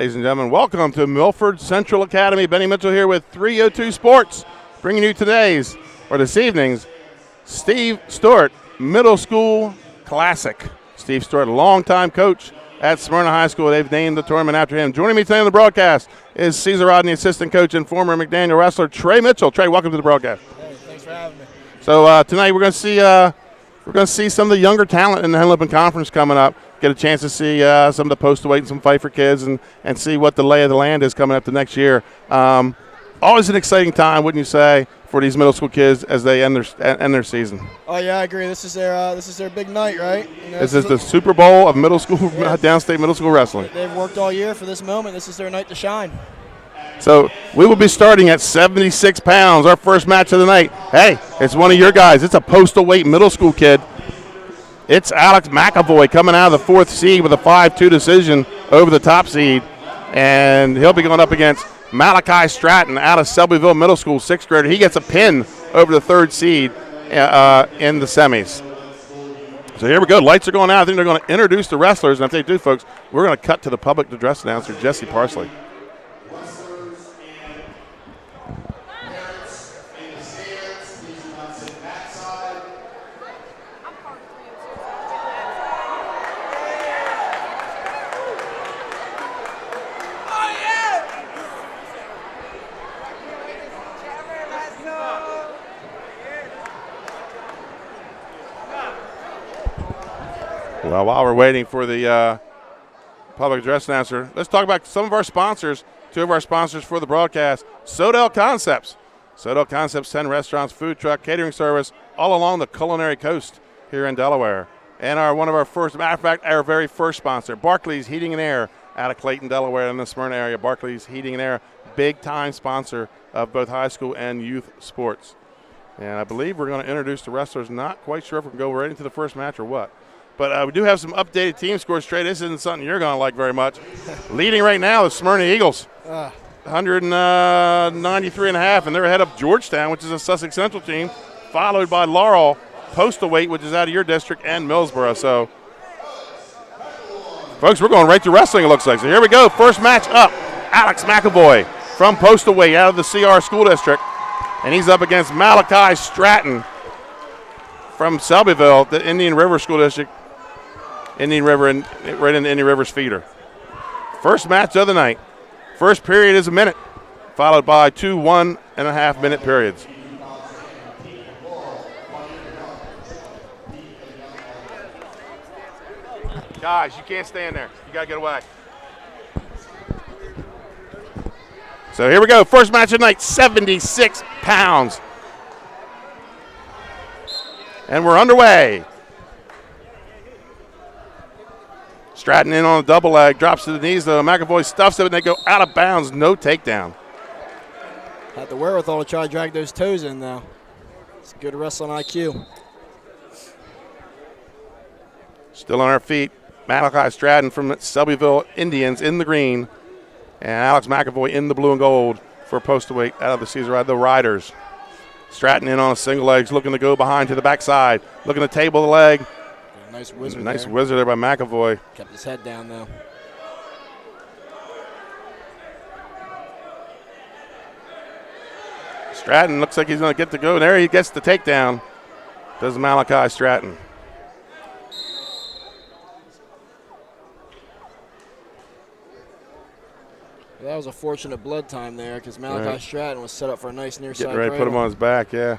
Ladies and gentlemen, welcome to Milford Central Academy. Benny Mitchell here with 302 Sports, bringing you this evening's Stewart Middle School Classic. Steve Stewart, a longtime coach at Smyrna High School. They've named the tournament after him. Joining me today on the broadcast is Cesar Rodney, assistant coach and former McDaniel wrestler Trey Mitchell. Trey, welcome to the broadcast. Hey, thanks for having me. So tonight we're going to see some of the younger talent in the Henlopen Conference coming up. Get a chance to see some of the post weight and some fight for kids and see what the lay of the land is coming up the next year. Always an exciting time, wouldn't you say, for these middle school kids as they end their season? Oh yeah, I agree. This is their big night, right? You know, this is the Super Bowl of middle school, downstate middle school wrestling. They've worked all year for this moment. This is their night to shine. So we will be starting at 76 pounds, our first match of the night. Hey, it's one of your guys. It's a postal weight middle school kid. It's Alex McAvoy coming out of the fourth seed with a 5-2 decision over the top seed. And he'll be going up against Malachi Stratton out of Selbyville Middle School, sixth grader. He gets a pin over the third seed in the semis. So here we go. Lights are going out. I think they're going to introduce the wrestlers. And if they do, folks, we're going to cut to the public address announcer, Jesse Parsley. Well, while we're waiting for the public address announcer, let's talk about some of our sponsors. Two of our sponsors for the broadcast, Sodell Concepts. Sodell Concepts, 10 restaurants, food truck, catering service, all along the culinary coast here in Delaware. And our very first sponsor, Barclays Heating and Air out of Clayton, Delaware, in the Smyrna area. Barclays Heating and Air, big-time sponsor of both high school and youth sports. And I believe we're going to introduce the wrestlers. Not quite sure if we can go right into the first match or what. But we do have some updated team scores. Trey, this isn't something you're going to like very much. Leading right now, the Smyrna Eagles, 193.5, and they're ahead of Georgetown, which is a Sussex Central team, followed by Laurel, Postal Weight, which is out of your district, and Millsboro. So, folks, we're going right to wrestling, it looks like. So here we go. First match up, Alex McAvoy from Postal Weight out of the CR School District, and he's up against Malachi Stratton from Selbyville, the Indian River School District. Indian River, right in the Indian River's feeder. First match of the night. First period is a minute, followed by 2 1.5-minute periods. Guys, you can't stand there. You got to get away. So here we go. First match of the night, 76 pounds. And we're underway. Stratton in on a double leg, drops to the knees though. McAvoy stuffs it, and they go out of bounds. No takedown. Had the wherewithal to try to drag those toes in though. It's good wrestling IQ. Still on our feet, Malachi Stratton from Selbyville Indians in the green, and Alex McAvoy in the blue and gold for postal weight out of the Caesar Ride, the Riders. Stratton in on a single leg, looking to go behind to the backside, looking to table the leg. Nice wizard there by McAvoy. Kept his head down, though. Stratton looks like he's going to get to go. There he gets the takedown. Does Malachi Stratton. That was a fortunate blood time there because Malachi Stratton was set up for a nice near side. Getting ready to put him on his back, yeah.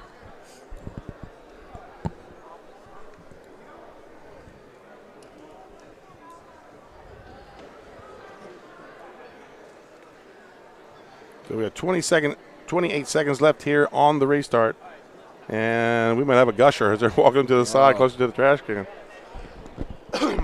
So we have 28 seconds left here on the restart. And we might have a gusher as they're walking to the side closer to the trash can.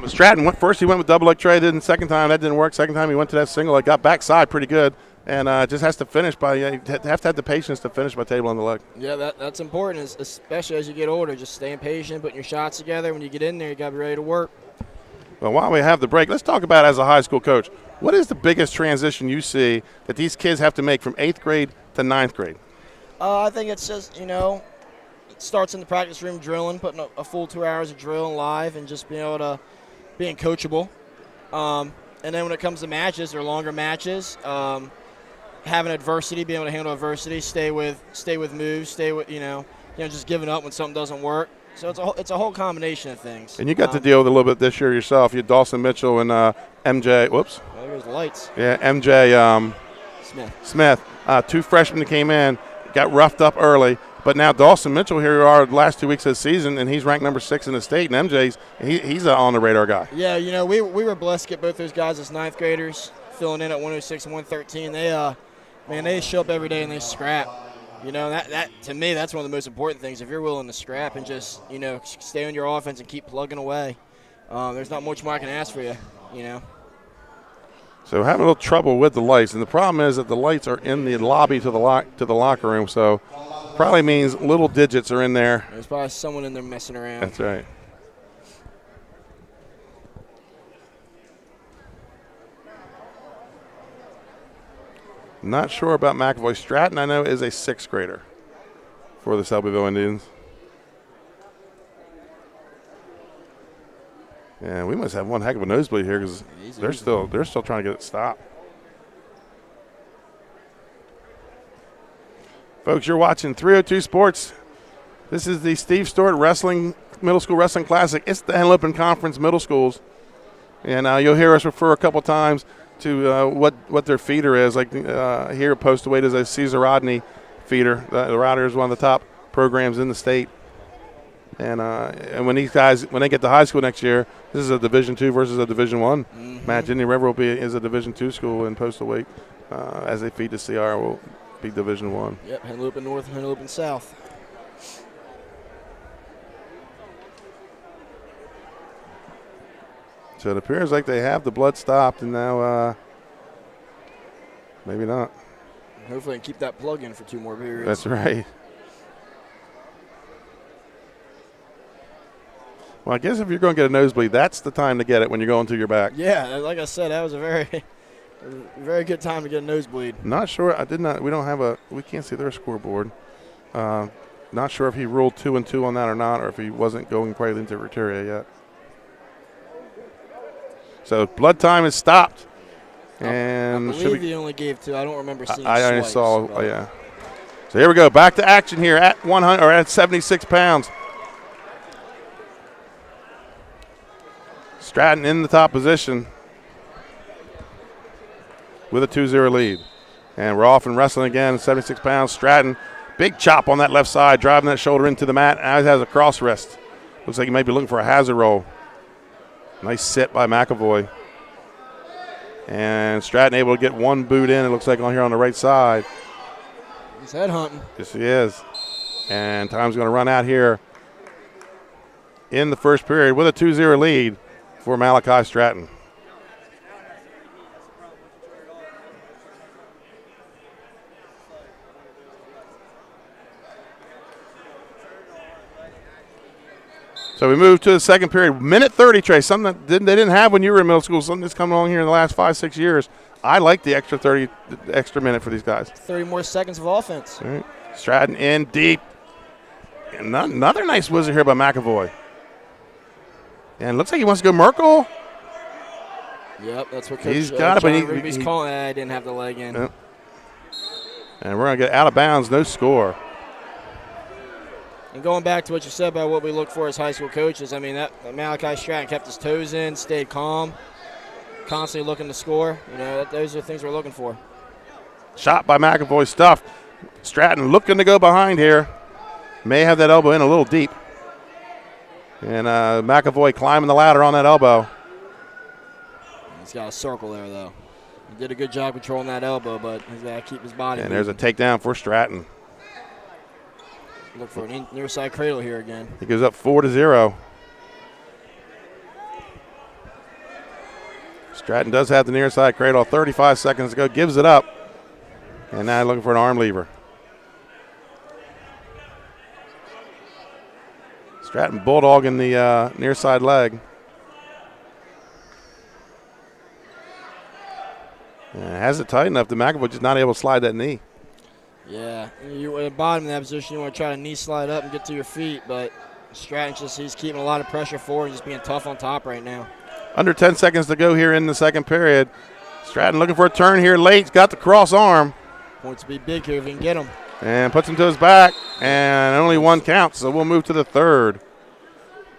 Stratton went first. He went with double leg Trey. Didn't second time. That didn't work. Second time he went to that single leg. Got backside pretty good. And just has to finish by you have to have the patience to finish by tabling the leg. Yeah, that's important, especially as you get older. Just staying patient, putting your shots together. When you get in there, you got to be ready to work. Well, while we have the break, let's talk about as a high school coach, what is the biggest transition you see that these kids have to make from 8th grade to 9th grade? I think it's just, it starts in the practice room drilling, putting a full 2 hours of drilling live and just being able to being coachable. And then when it comes to matches, they're longer matches. Having adversity, being able to handle adversity, stay with moves, stay with just giving up when something doesn't work. So it's a whole combination of things. And you got to deal with a little bit this year yourself. You had Dawson Mitchell and MJ. Whoops. Well, there goes the lights. Yeah, MJ Smith. 2 freshmen that came in, got roughed up early. But now Dawson Mitchell, here you are the last 2 weeks of the season, and he's ranked number 6 in the state. And MJ's he's an on-the-radar guy. Yeah, we were blessed to get both those guys as 9th graders filling in at 106 and 113. They show up every day and they scrap. That to me, that's one of the most important things. If you're willing to scrap and just, stay on your offense and keep plugging away, there's not much more I can ask for you, So we're having a little trouble with the lights, and the problem is that the lights are in the lobby to the locker room, so probably means little digits are in there. There's probably someone in there messing around. That's right. Not sure about McAvoy. Stratton, I know, is a 6th grader for the Selbyville Indians. Yeah, we must have one heck of a nosebleed here because they're still trying to get it stopped. Folks, you're watching 302 Sports. This is the Steve Stewart Middle School Wrestling Classic. It's the Henlopen Conference Middle Schools. And you'll hear us refer a couple times to what their feeder is. Like here, Post Await is a Caesar Rodney feeder. The Rider is one of the top programs in the state. And when these guys, when they get to high school next year, this is a Division II versus a Division I match. Indian River is a Division II school in Post Await. As they feed the CR, will be Division I. Yep, Henlopen North, Henlopen South. So it appears like they have the blood stopped, and now maybe not. Hopefully, keep that plug in for 2 more periods. That's right. Well, I guess if you're going to get a nosebleed, that's the time to get it when you're going to your back. Yeah, like I said, that was a very good time to get a nosebleed. Not sure. We can't see their scoreboard. Not sure if he ruled 2-2 on that or not, or if he wasn't going quite into Rotaria yet. So blood time is stopped. And I believe he only gave 2. I don't remember seeing I only swipes, saw, yeah. So here we go. Back to action here at 100 or at 76 pounds. Stratton in the top position with a 2-0 lead. And we're off and wrestling again, 76 pounds. Stratton, big chop on that left side, driving that shoulder into the mat. Now he has a cross wrist. Looks like he might be looking for a hazard roll. Nice sit by McAvoy. And Stratton able to get 1 boot in, it looks like, on here on the right side. He's head hunting. Yes, he is. And time's going to run out here in the first period with a 2-0 lead for Malachi Stratton. So we move to the second period. Minute 30, Trey, something that they didn't have when you were in middle school, something that's come along here in the last 5-6 years. I like the extra minute for these guys. 30 more seconds of offense. All right. Stratton in deep. And another nice wizard here by McAvoy. And looks like he wants to go Merkel. Yep, that's what Coach he's got it, but he's calling. I didn't have the leg in. Yep. And we're going to get out of bounds, no score. And going back to what you said about what we look for as high school coaches, I mean, that Malachi Stratton kept his toes in, stayed calm, constantly looking to score. Those are the things we're looking for. Shot by McAvoy, stuffed. Stratton looking to go behind here. May have that elbow in a little deep. And McAvoy climbing the ladder on that elbow. He's got a circle there, though. He did a good job controlling that elbow, but he's got to keep his body And moving. there's a takedown for Stratton. Look for an near side cradle here again. He goes up 4-0. Stratton does have the near side cradle. 35 seconds to go. Gives it up. And now looking for an arm lever. Stratton bulldogging the near side leg. And has it tight enough that McAvoy just not able to slide that knee. Yeah, you at the bottom of that position, you want to try to knee slide up and get to your feet, but Stratton he's keeping a lot of pressure forward and just being tough on top right now. Under 10 seconds to go here in the second period. Stratton looking for a turn here late. He's got the cross arm. Points to be big here if he can get him. And puts him to his back. And only one counts, so we'll move to the third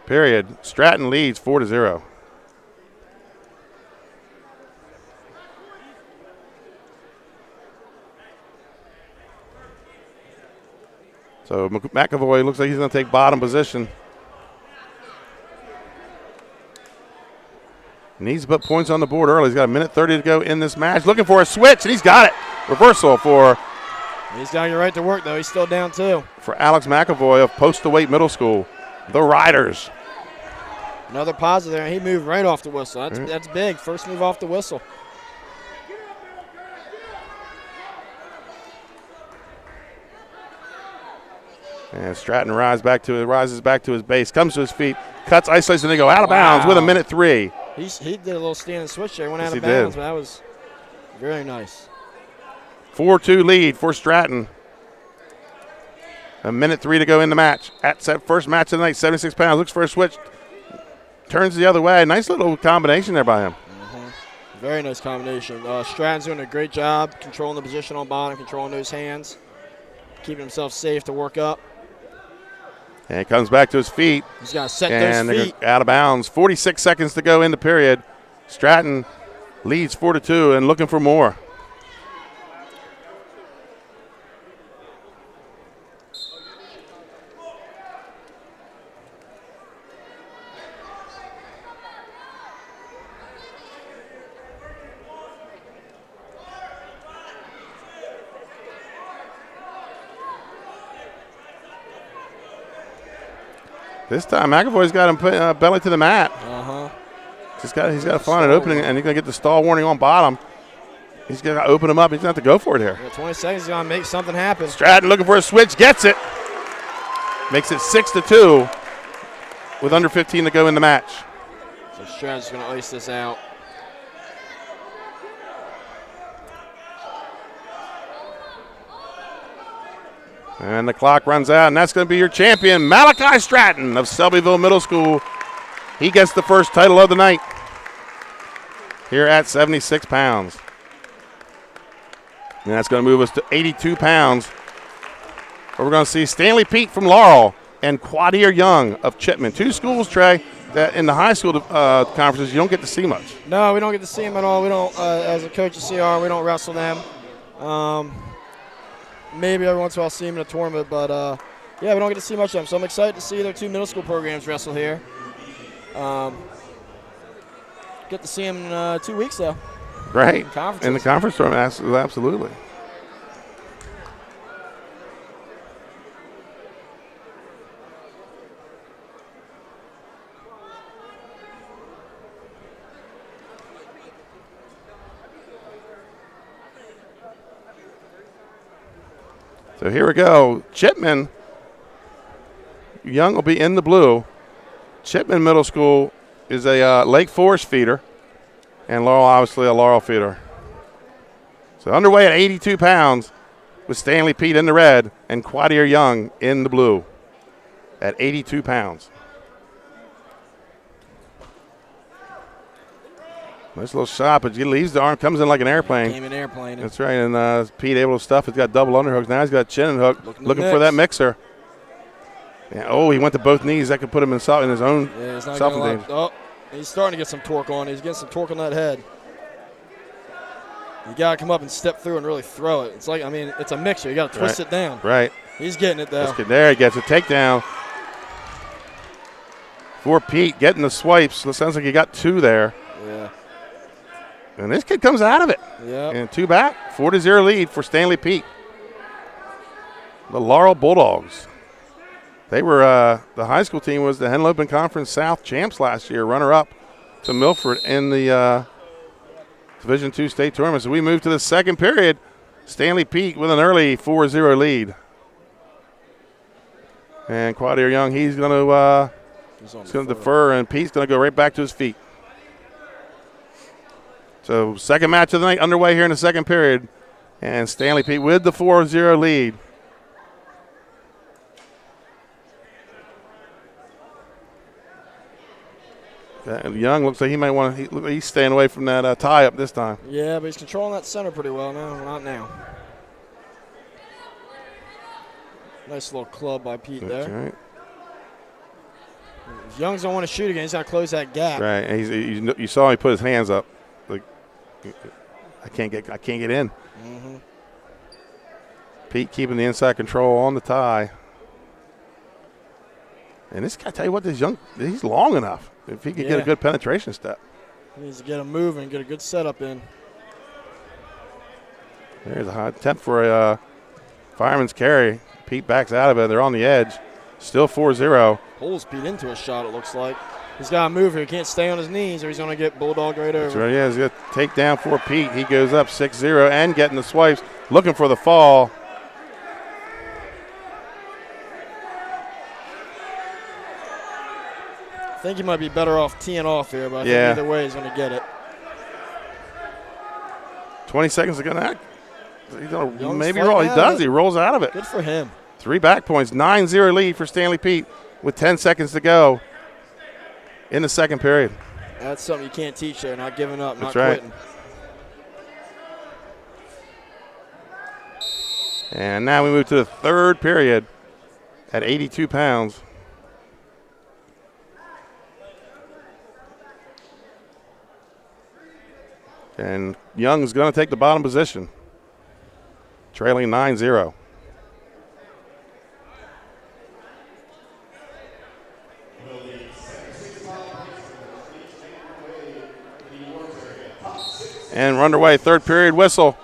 period. Stratton leads 4-0. So McAvoy looks like he's going to take bottom position. Needs to put points on the board early. He's got 1:30 to go in this match. Looking for a switch, and he's got it. Reversal for. He's got to get right to work, though. He's still down, too. For Alex McAvoy of Post Wait Middle School. The Riders. Another positive there, and he moved right off the whistle. That's big. First move off the whistle. And Stratton rises back to his base, comes to his feet, cuts, isolates, and they go out of bounds with 1:03. He did a little standing switch there, went Yes, out of he bounds, did. but that was very nice. 4-2 lead for Stratton. 1:03 to go in the match. At first match of the night, 76 pounds, looks for a switch, turns the other way. Nice little combination there by him. Very nice combination. Stratton's doing a great job controlling the position on bottom, controlling those hands, keeping himself safe to work up. And he comes back to his feet. He's got to set And those feet. they're out of bounds. 46 seconds to go in the period. Stratton leads 4-2 and looking for more. This time, McAvoy's got him put, belly to the mat. He's got to find an opening, and he's going to get the stall warning on bottom. He's going to open him up. He's going to have to go for it here. 20 seconds is going to make something happen. Stratton looking for a switch, gets it. Makes it 6-2 with under 15 to go in the match. So Stratton's going to ice this out. And the clock runs out, and that's going to be your champion, Malachi Stratton of Selbyville Middle School. He gets the first title of the night here at 76 pounds. And that's going to move us to 82 pounds. Where we're going to see Stanley Pete from Laurel and Quadir Young of Chipman. Two schools, Trey, that in the high school conferences you don't get to see much. No, we don't get to see them at all. We don't, as a coach of CR, we don't wrestle them. Maybe every once in a while see them in a tournament, but yeah, we don't get to see much of them. So I'm excited to see their two middle school programs wrestle here. Get to see them in 2 weeks, though. Right. In the conference tournament, absolutely. So here we go. Chipman. Young will be in the blue. Chipman Middle School is a Lake Forest feeder, and Laurel obviously a Laurel feeder. So underway at 82 pounds with Stanley Pete in the red and Quadir Young in the blue at 82 pounds. Nice little shot, but he leaves the arm, comes in like an airplane. Came in airplane. That's right, and Pete able to stuff. He's got double underhooks. Now he's got a chin and hook, looking for that mixer. Yeah, oh, he went to both knees. That could put him in his own self-danger. Oh, he's starting to get some torque on. He's getting some torque on that head. You got to come up and step through and really throw it. It's like, I mean, it's a mixer. You got to twist it down. Right. He's getting it, though. There he gets a takedown. For Pete, getting the swipes. It sounds like he got two there. Yeah. And this kid comes out of it. Yeah. And two back. 4-0 lead for Stanley Pete. The Laurel Bulldogs. They were, the high school team was the Henlopen Conference South champs last year, runner-up to Milford in the Division II state tournament. So we move to the second period. Stanley Pete with an early 4-0 lead. And Quadir Young, he's going to defer, and Pete's going to go right back to his feet. So second match of the night underway here in the second period. And Stanley Pete with the 4-0 lead. Young looks like he might want to. He's staying away from that tie up this time. Yeah, but he's controlling that center pretty well now. Not now. Nice little club by Pete That's there. right. If Young's don't want to shoot again, he's got to close that gap. Right, and you saw him put his hands up, like I can't get in. Mm-hmm. Pete keeping the inside control on the tie. And this guy, tell you what, he's long enough. If he could get a good penetration step. He needs to get him moving, get a good setup in. There's a high attempt for a fireman's carry. Pete backs out of it. They're on the edge. Still 4-0. Pulls Pete into a shot, it looks like. He's got to move here. He can't stay on his knees or he's going to get bulldog right over. That's right, yeah. He's got to take down for Pete. He goes up 6-0 and getting the swipes. Looking for the fall. I think he might be better off teeing off here, but I think either way he's going to get it. 20 seconds to go now. He's going to maybe fighting roll. He out does. of it. He rolls out of it. Good for him. 3 back points. 9-0 lead for Stanley Pete with 10 seconds to go in the second period. That's something you can't teach there, not giving up, That's not right. quitting. And now we move to the third period at 82 pounds. And Young's going to take the bottom position, trailing 9-0. And we're underway, third period whistle.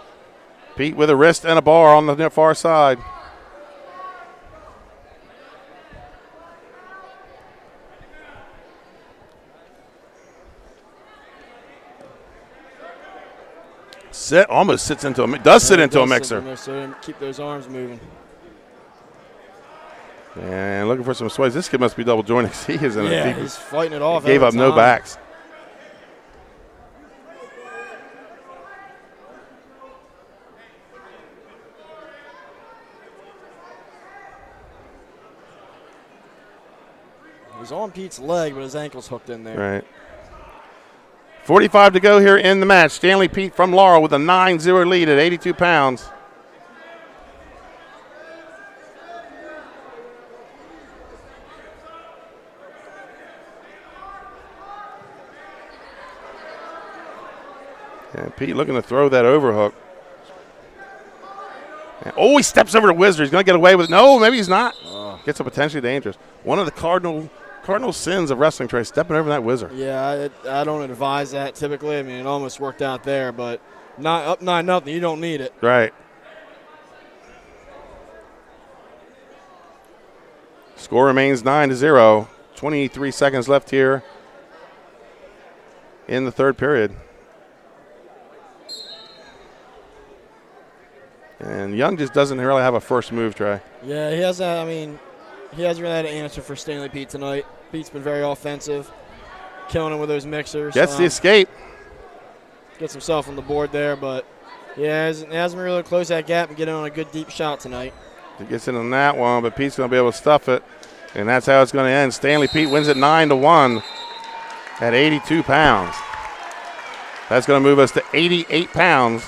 Pete with a wrist and a bar on the far side. Almost sits into sit into a mixer. So keep those arms moving. And looking for some swipes. This kid must be double jointed. He is in a he's fighting it off. Gave up no backs. He's on Pete's leg, but his ankle's hooked in there. Right. 45 to go here in the match. Stanley Pete from Laurel with a 9-0 lead at 82 pounds. And Pete looking to throw that overhook. And, he steps over the Wizard. He's going to get away with it. No, maybe he's not. Gets a potentially dangerous. One of the cardinal sins of wrestling, Trey, stepping over that Wizard. Yeah, I don't advise that typically. I mean, it almost worked out there, but not up 9-0. You don't need it. Right. Score remains 9-0. 23 seconds left here in the third period. And Young just doesn't really have a first move, Trey. Yeah, he hasn't. I mean, he hasn't really had an answer for Stanley Pete tonight. Pete's been very offensive, killing him with those mixers. Gets the escape. Gets himself on the board there, but yeah, he hasn't been really close that gap and get in on a good deep shot tonight. He gets in on that one, but Pete's going to be able to stuff it, and that's how it's going to end. Stanley Pete wins it 9-1 at 82 pounds. That's going to move us to 88 pounds.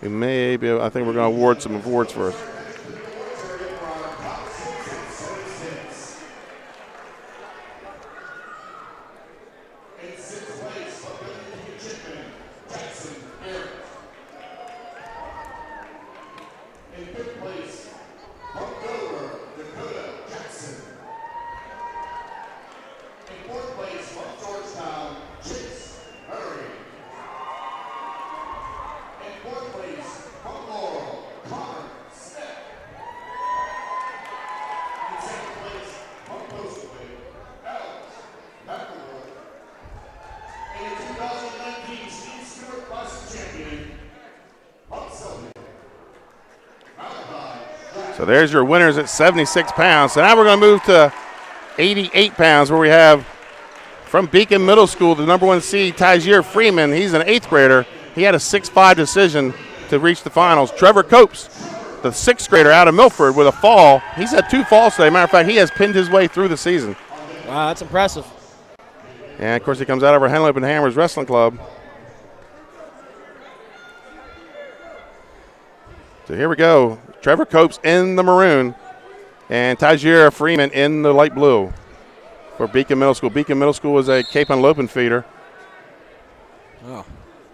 We may be able, I think we're going to award some awards first. So there's your winners at 76 pounds. So now we're going to move to 88 pounds, where we have from Beacon Middle School, the number 1 seed, Tyjier Freeman. He's an 8th grader. He had a 6-5 decision to reach the finals. Trevor Copes the sixth grader out of Milford with a fall. He's had 2 falls today. Matter of fact, he has pinned his way through the season. Wow, that's impressive. And, of course, he comes out of our Henlopen Hammers Wrestling Club. So here we go. Trevor Copes in the maroon and Tajir Freeman in the light blue for Beacon Middle School. Beacon Middle School is a Cape Henlopen feeder. Oh,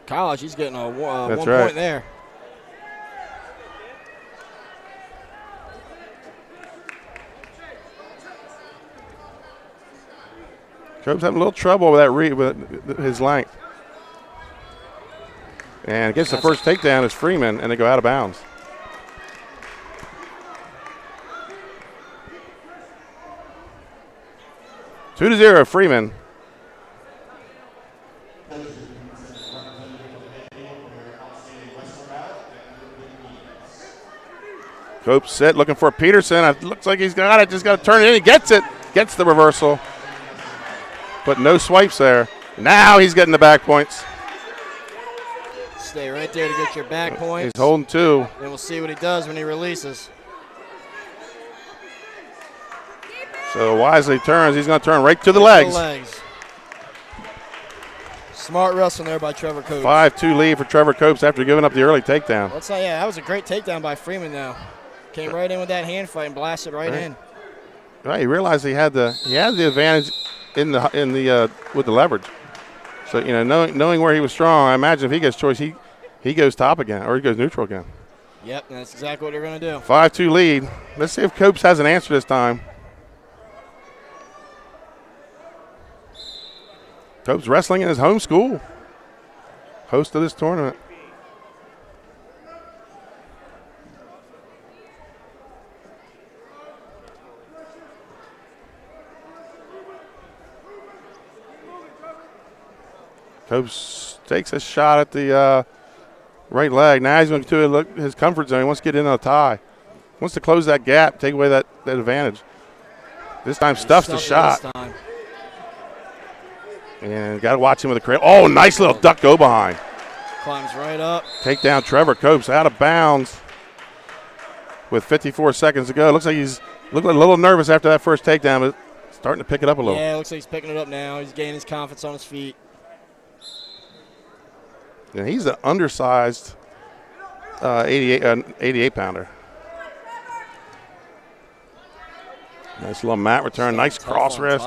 college, he's getting a one right. point there. Copes having a little trouble with that with his length. And gets the first takedown is Freeman, and they go out of bounds. Two to 0, Freeman. Copes set, looking for Peterson. It looks like he's got it. Just got to turn it in. He gets it. Gets the reversal. But no swipes there. Now he's getting the back points. Stay right there to get your back points. He's holding 2. And we'll see what he does when he releases. So wisely turns. He's going to turn right to the legs. Smart wrestling there by Trevor Copes. 5-2 lead for Trevor Copes after giving up the early takedown. Let's say, yeah, that was a great takedown by Freeman, though. Came right in with that hand fight and blasted right in. Right, he realized he had the advantage in the with the leverage. So knowing where he was strong, I imagine if he gets choice, he goes top again or he goes neutral again. Yep, that's exactly what they're going to do. 5-2 lead. Let's see if Copes has an answer this time. Copes wrestling in his home school, host of this tournament. Copes takes a shot at the right leg. Now he's going to look his comfort zone. He wants to get in on a tie. Wants to close that gap, take away that advantage. This time stuffs the shot. And got to watch him with a cradle. Oh, nice little duck go behind. Climbs right up. Take down Trevor Copes out of bounds with 54 seconds to go. Looks like he's looking a little nervous after that first takedown, but starting to pick it up a little. Yeah, it looks like he's picking it up now. He's gaining his confidence on his feet. And he's an undersized 88 pounder. Nice little mat return. Nice cross wrist.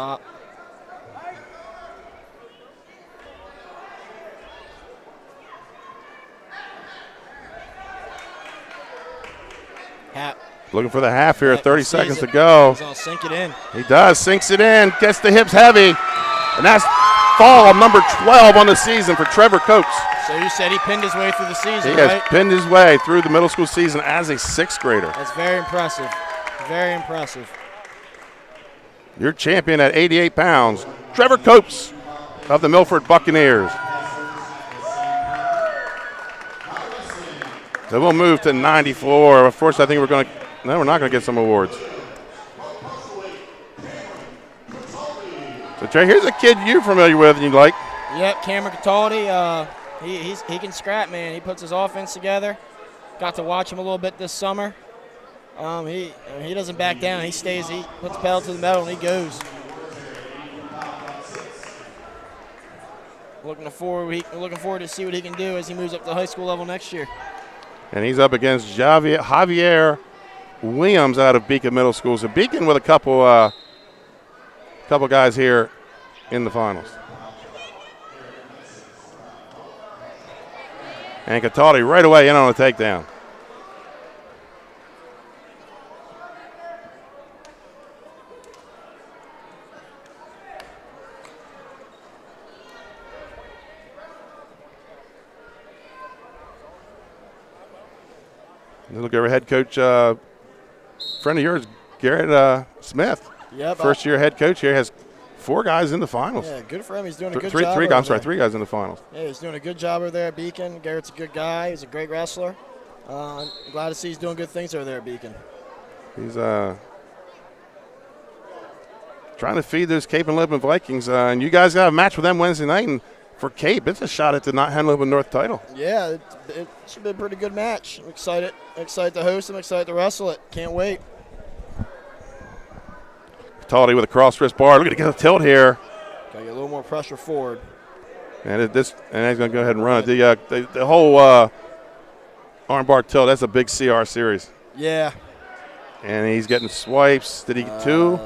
Looking for the half here. 30 seconds to go. He's going to sink it in. He does. Sinks it in. Gets the hips heavy. And that's fall number 12 on the season for Trevor Copes. So you said he pinned his way through the season, He has pinned his way through the middle school season as a 6th grader. That's very impressive. Very impressive. Your champion at 88 pounds, Trevor Copes of the Milford Buccaneers. So we'll move to 94. Of course, I think we're not going to get some awards. So Trey, here's a kid you're familiar with and you like. Yep, Cameron Cataldi. He can scrap, man. He puts his offense together. Got to watch him a little bit this summer. He doesn't back down. He stays. He puts the pedal to the metal and he goes. Looking forward to see what he can do as he moves up to the high school level next year. And he's up against Javier Williams out of Beacon Middle School. So Beacon with a couple guys here in the finals. And Cataldi right away in on a takedown. Look over head coach, friend of yours, Garrett Smith. Yep. First year head coach here, has 4 guys in the finals. Yeah, good for him. He's doing a good three job. Three guys in the finals. Yeah, he's doing a good job over there at Beacon. Garrett's a good guy. He's a great wrestler. I'm glad to see he's doing good things over there at Beacon. He's trying to feed those Cape Henlopen Vikings. And you guys got a match with them Wednesday night. And for Cape, it's a shot at the Henlopen North title. Yeah, it should be a pretty good match. I'm excited. Excited to host. I'm excited to wrestle it. Can't wait. Cataldi with a cross wrist bar. Look at it get a tilt here. Gotta get a little more pressure forward. And he's going to go ahead and run it. The whole armbar tilt, that's a big CR series. Yeah. And he's getting swipes. Did he get two?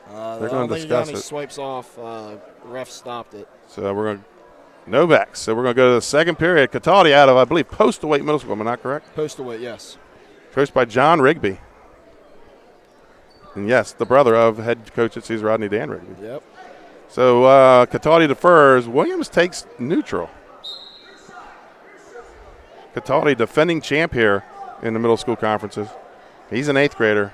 They're going to discuss it. Swipes off. Ref stopped it. So we're going to Novak. So we're going to go to the second period. Cataldi out of, I believe, Post-Await Middle School. Am I not correct? Post-Await, yes. Coached by John Rigby. And yes, the brother of head coach at Cesar Rodney, Dan Rigby. Yep. So Cataldi defers. Williams takes neutral. Cataldi, defending champ here in the middle school conferences. He's an 8th grader.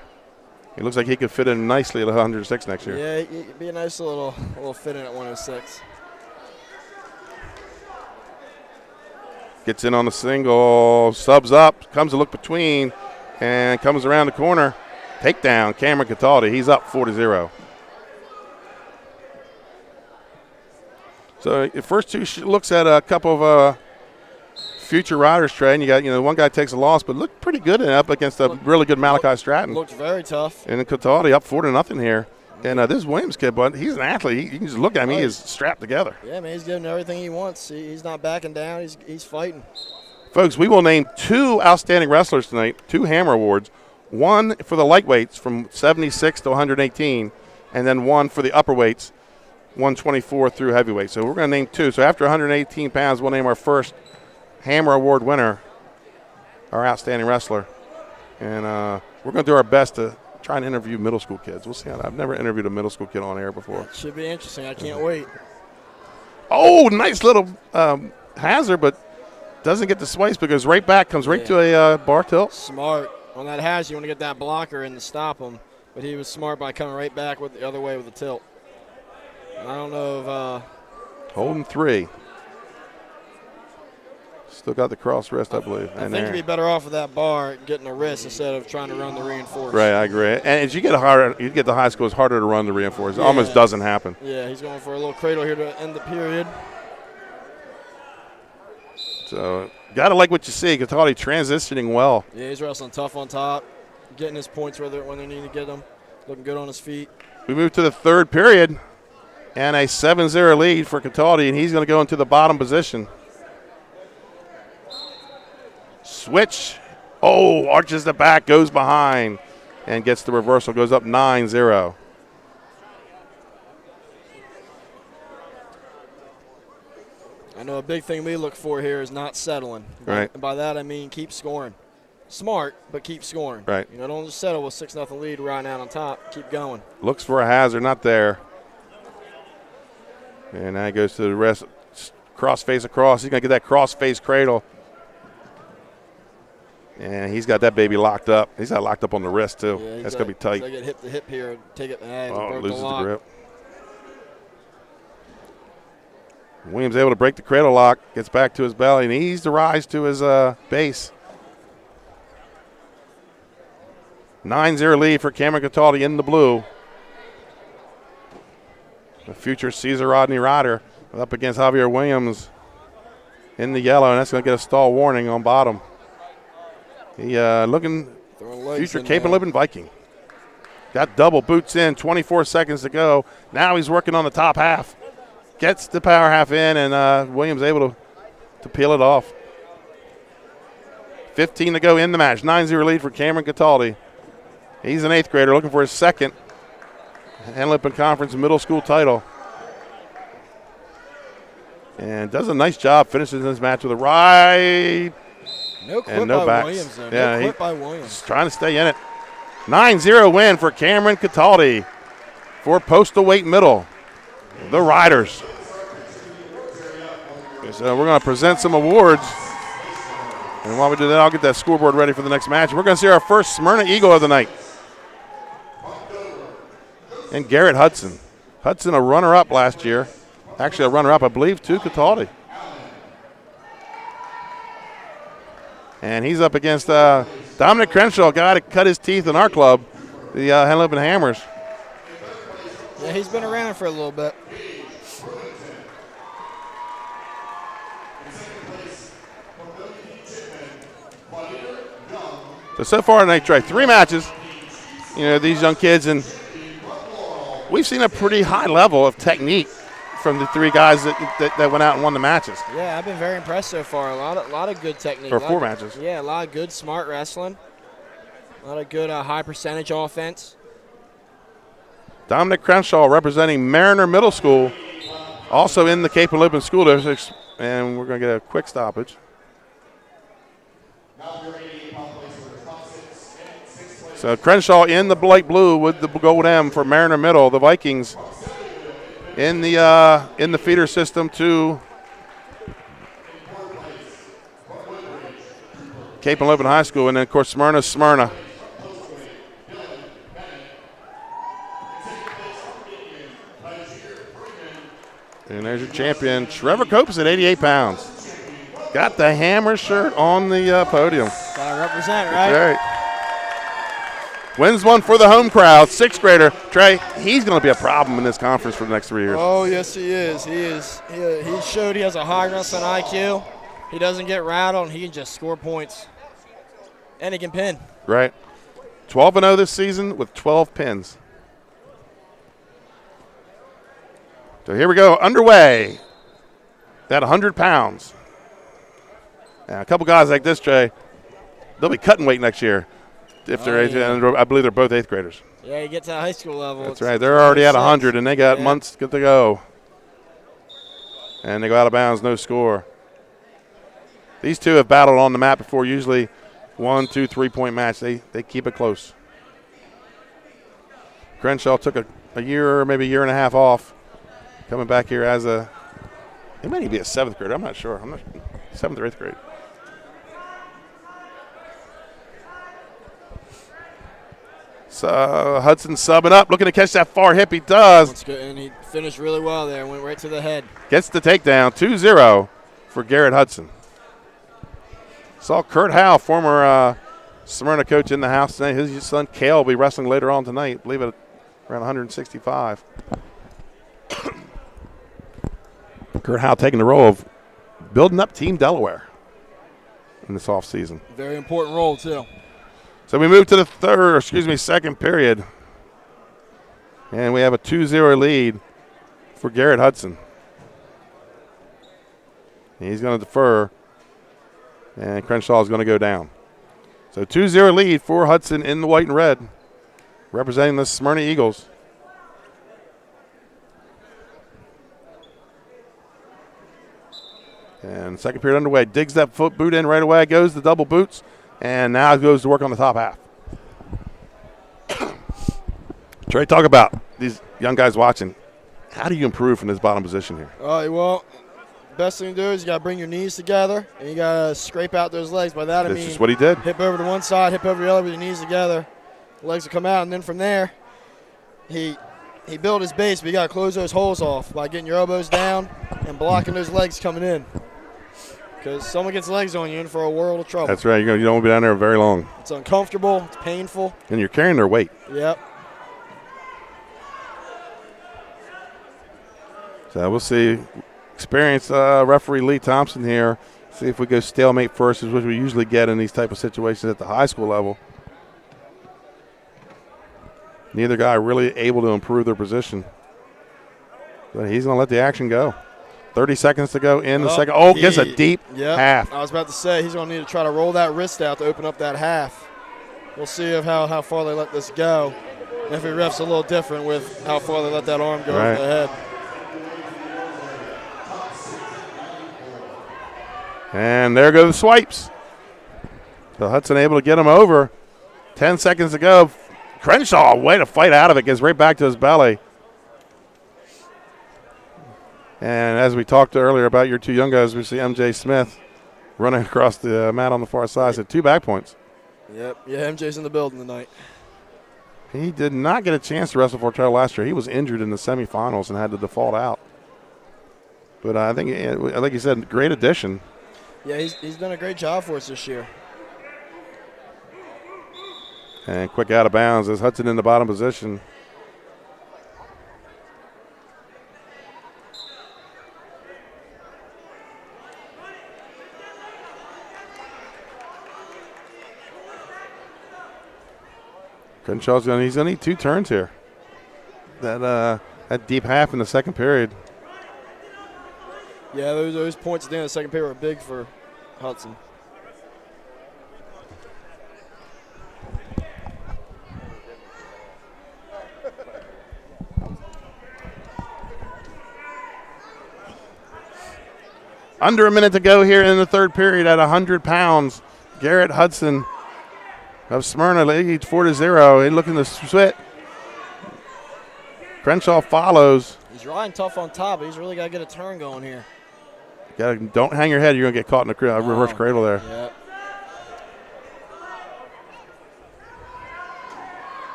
He looks like he could fit in nicely at 106 next year. Yeah, it'd be a nice little fit in at 106. Gets in on the single, subs up, comes to look between, and comes around the corner. Takedown, Cameron Cataldi. He's up 4-0. So the first two looks at a couple of future riders, Trey. And you got, one guy takes a loss, but looked pretty good up against a really good Malachi Stratton. Looked very tough. And Cataldi up 4-0 here. And this Williams kid, but he's an athlete. You can just look at him. He is strapped together. Yeah, man, he's giving everything he wants. He's not backing down. He's fighting. Folks, we will name 2 outstanding wrestlers tonight, 2 Hammer Awards. One for the lightweights from 76 to 118, and then one for the upperweights, 124 through heavyweight. So we're going to name 2. So after 118 pounds, we'll name our first Hammer Award winner, our outstanding wrestler. And we're going to do our best to try and interview middle school kids. We'll see how I've never interviewed a middle school kid on air before. Should be interesting. I can't wait. Oh, nice little hazard, but doesn't get the swipes because right back comes right to a bar tilt. Smart. On that hash, you want to get that blocker in to stop him, but he was smart by coming right back with the other way with the tilt. And I don't know if holding 3. Still got the cross wrist, I believe. I think you'd be better off with that bar getting a wrist instead of trying to run the reinforce. Right, I agree. And as you get the high school, it's harder to run the reinforce. It almost doesn't happen. Yeah, he's going for a little cradle here to end the period. So, got to like what you see. Cataldi transitioning well. Yeah, he's wrestling tough on top, getting his points when they need to get them, looking good on his feet. We move to the third period, and a 7-0 lead for Cataldi, and he's going to go into the bottom position. Switch. Oh, arches the back, goes behind, and gets the reversal, goes up 9-0. I know a big thing we look for here is not settling. Right. And by that I mean keep scoring. Smart, but keep scoring. Right. Don't just settle with 6-0 lead right now on top. Keep going. Looks for a hazard, not there. And now he goes to the rest, cross face across. He's going to get that cross face cradle. And he's got that baby locked up. He's got it locked up on the wrist, too. Yeah, that's going to be tight. He's going to get hip to hip here. Take it. Loses the grip. Williams able to break the cradle lock, gets back to his belly, and he's to rise to his base. 9-0 lead for Cameron Cataldi in the blue. The future Cesar Rodney rider up against Javier Williams in the yellow, and that's going to get a stall warning on bottom. He looking future Cape and Libben Viking. Got double boots in, 24 seconds to go. Now he's working on the top half. Gets the power half in, and Williams able to peel it off. 15 to go in the match. 9-0 lead for Cameron Cataldi. He's an 8th grader looking for his second Henlopen Conference middle school title. And does a nice job, finishes this match with a right. No quit and no by backs. Williams, though. Yeah, no quit by Williams. Trying to stay in it. 9-0 win for Cameron Cataldi for Postal Weight Middle. The Riders. So we're going to present some awards. And while we do that, I'll get that scoreboard ready for the next match. We're going to see our first Smyrna Eagle of the night. And Garrett Hudson. Hudson, a runner-up last year. Actually, a runner-up, I believe, to Cataldi. And he's up against Dominic Crenshaw, a guy that cut his teeth in our club, the Henlopen Hammers. Yeah, he's been around for a little bit. So far tonight, Trey, 3 matches. You know, these young kids, and we've seen a pretty high level of technique from the 3 guys that went out and won the matches. Yeah, I've been very impressed so far. A lot of good technique. Or 4 matches. Yeah, a lot of good, smart wrestling. A lot of good high percentage offense. Dominic Crenshaw representing Mariner Middle School, also in the Cape Henlopen School District, and we're going to get a quick stoppage. So Crenshaw in the light blue with the gold M for Mariner Middle. The Vikings in the feeder system to Cape Henlopen High School, and then of course Smyrna. And there's your champion, Trevor Copes at 88 pounds. Got the Hammer shirt on the podium. Gotta represent, right? That's right. Wins one for the home crowd, 6th grader. Trey, he's going to be a problem in this conference for the next 3 years. Oh, yes, he is. He is. He showed he has a high wrestling IQ. He doesn't get rattled, and he can just score points. And he can pin. Right. 12-0 this season with 12 pins. So here we go, underway at 100 pounds. Now, a couple guys like this, Trey, they'll be cutting weight next year. If they're I believe they're both 8th graders. Yeah, you get to high school level. That's right. They're already at 100, and they got months to go. And they go out of bounds, no score. These 2 have battled on the mat before, usually 1, 2, 3-point match. They keep it close. Crenshaw took a year, maybe a year and a half off, coming back here as he might even be a 7th grader. I'm not sure. 7th or 8th grade. So Hudson subbing up, looking to catch that far hip. He does. That's good, and he finished really well there. Went right to the head. Gets the takedown, 2-0 for Garrett Hudson. Saw Kurt Howe, former Smyrna coach, in the house tonight. His son Kale will be wrestling later on tonight. I believe at around 165. Kurt Howe taking the role of building up Team Delaware in this offseason. Very important role, too. So we move to the 2nd period. And we have a 2-0 lead for Garrett Hudson. He's going to defer. And Crenshaw is going to go down. So 2-0 lead for Hudson in the white and red, representing the Smyrna Eagles. And 2nd period underway. Digs that foot boot in right away. Goes the double boots. And now goes to work on the top half. Trey, talk about these young guys watching. How do you improve from this bottom position here? Well, best thing to do is you got to bring your knees together, and you got to scrape out those legs. By that I mean, this is what he did. Hip over to one side, hip over the other with your knees together. The legs will come out, and then from there, he built his base, but you got to close those holes off by getting your elbows down and blocking those legs coming in. Because someone gets legs on you in for a world of trouble. That's right. You don't want to be down there very long. It's uncomfortable. It's painful. And you're carrying their weight. Yep. So we'll see. Experienced referee Lee Thompson here. See if we go stalemate first, which we usually get in these type of situations at the high school level. Neither guy really able to improve their position. But he's going to let the action go. 30 seconds to go in the second. Oh, gets a deep half. I was about to say he's going to need to try to roll that wrist out to open up that half. We'll see how far they let this go. And if it refs a little different with how far they let that arm go over the head. And there go the swipes. So Hudson able to get him over. 10 seconds to go. Crenshaw, way to fight out of it. Gets right back to his belly. And as we talked earlier about your 2 young guys, we see MJ Smith running across the mat on the far side. So 2 back points. Yep. Yeah, MJ's in the building tonight. He did not get a chance to wrestle for title last year. He was injured in the semifinals and had to default out. But I think, like you said, great addition. Yeah, he's done a great job for us this year. And quick out of bounds as Hudson in the bottom position. Crenshaw's he's gonna need 2 turns here. That deep half in the second period. Yeah, those points at the end of the second period were big for Hudson. Under a minute to go here in the third period at 100 pounds. Garrett Hudson of Smyrna leads 4-0. He's looking to switch. Crenshaw follows. He's riding tough on top, but he's really got to get a turn going here. Don't hang your head. You're going to get caught in the reverse cradle there. Yep.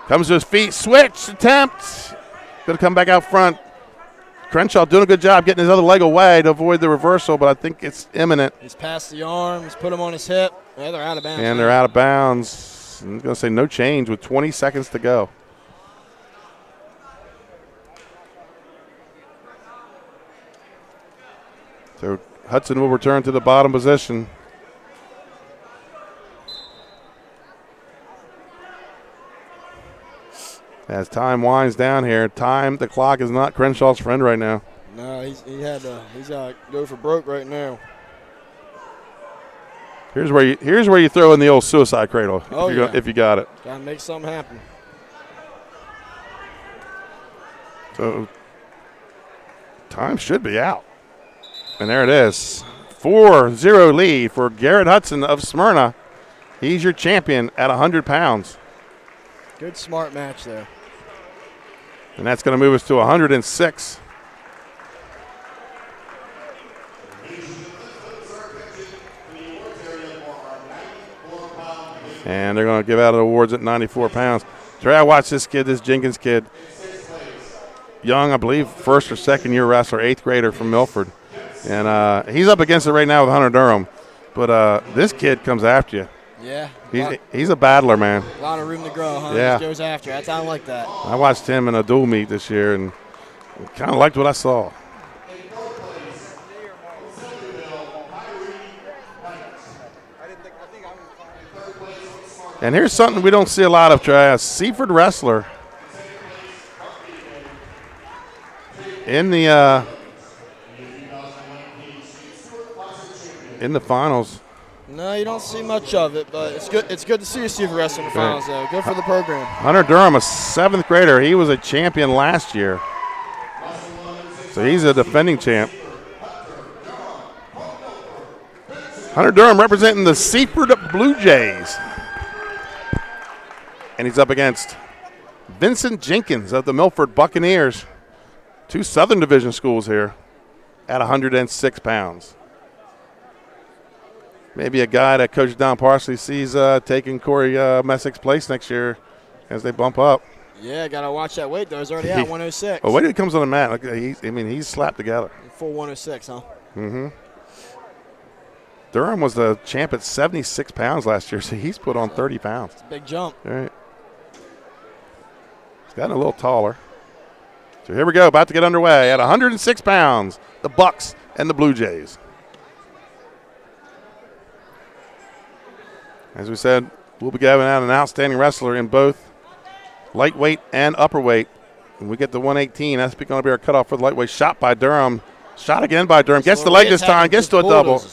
Comes to his feet. Switch attempt. Going to come back out front. Crenshaw doing a good job getting his other leg away to avoid the reversal, but I think it's imminent. He's past the arm. He's put him on his hip. Yeah, they're out of bounds. And they're out of bounds. I'm going to say no change with 20 seconds to go. So Hudson will return to the bottom position. As time winds down here, the clock is not Crenshaw's friend right now. No, he's got to go for broke right now. Here's where you throw in the old suicide cradle if you got it. Got to make something happen. So time should be out. And there it is. 4-0 lead for Garrett Hudson of Smyrna. He's your champion at 100 pounds. Good, smart match there. And that's going to move us to 106. And they're going to give out awards at 94 pounds. Trey, I watched this Jenkins kid. Young, I believe, first or second year wrestler, 8th grader from Milford. And he's up against it right now with Hunter Durham. But this kid comes after you. Yeah. He's a battler, man. A lot of room to grow, huh? Yeah. Just goes after. I like that. I watched him in a dual meet this year and kind of liked what I saw. And here's something we don't see a lot of, Trey. A Seaford wrestler in the finals. No, you don't see much of it, but it's good. It's good to see a Stewart wrestling in the finals, though. Good for the program. Hunter Durham, a 7th grader. He was a champion last year, so he's a defending champ. Hunter Durham representing the Seaford Blue Jays, and he's up against Vincent Jenkins of the Milford Buccaneers. 2 Southern Division schools here at 106 pounds. Maybe a guy that Coach Don Parsley sees taking Corey Messick's place next year as they bump up. Yeah, got to watch that weight, though. He's already at 106. Well, wait till he comes on the mat. He's slapped together. Full 106, huh? Mm-hmm. Durham was the champ at 76 pounds last year, so he's put on 30 pounds. It's a big jump. All right. He's gotten a little taller. So here we go, about to get underway at 106 pounds, the Bucks and the Blue Jays. As we said, we'll be giving out an outstanding wrestler in both lightweight and upperweight. When we get to 118, that's going to be our cutoff for the lightweight. Shot by Durham. Shot again by Durham. Gets the leg this time. Gets to a double.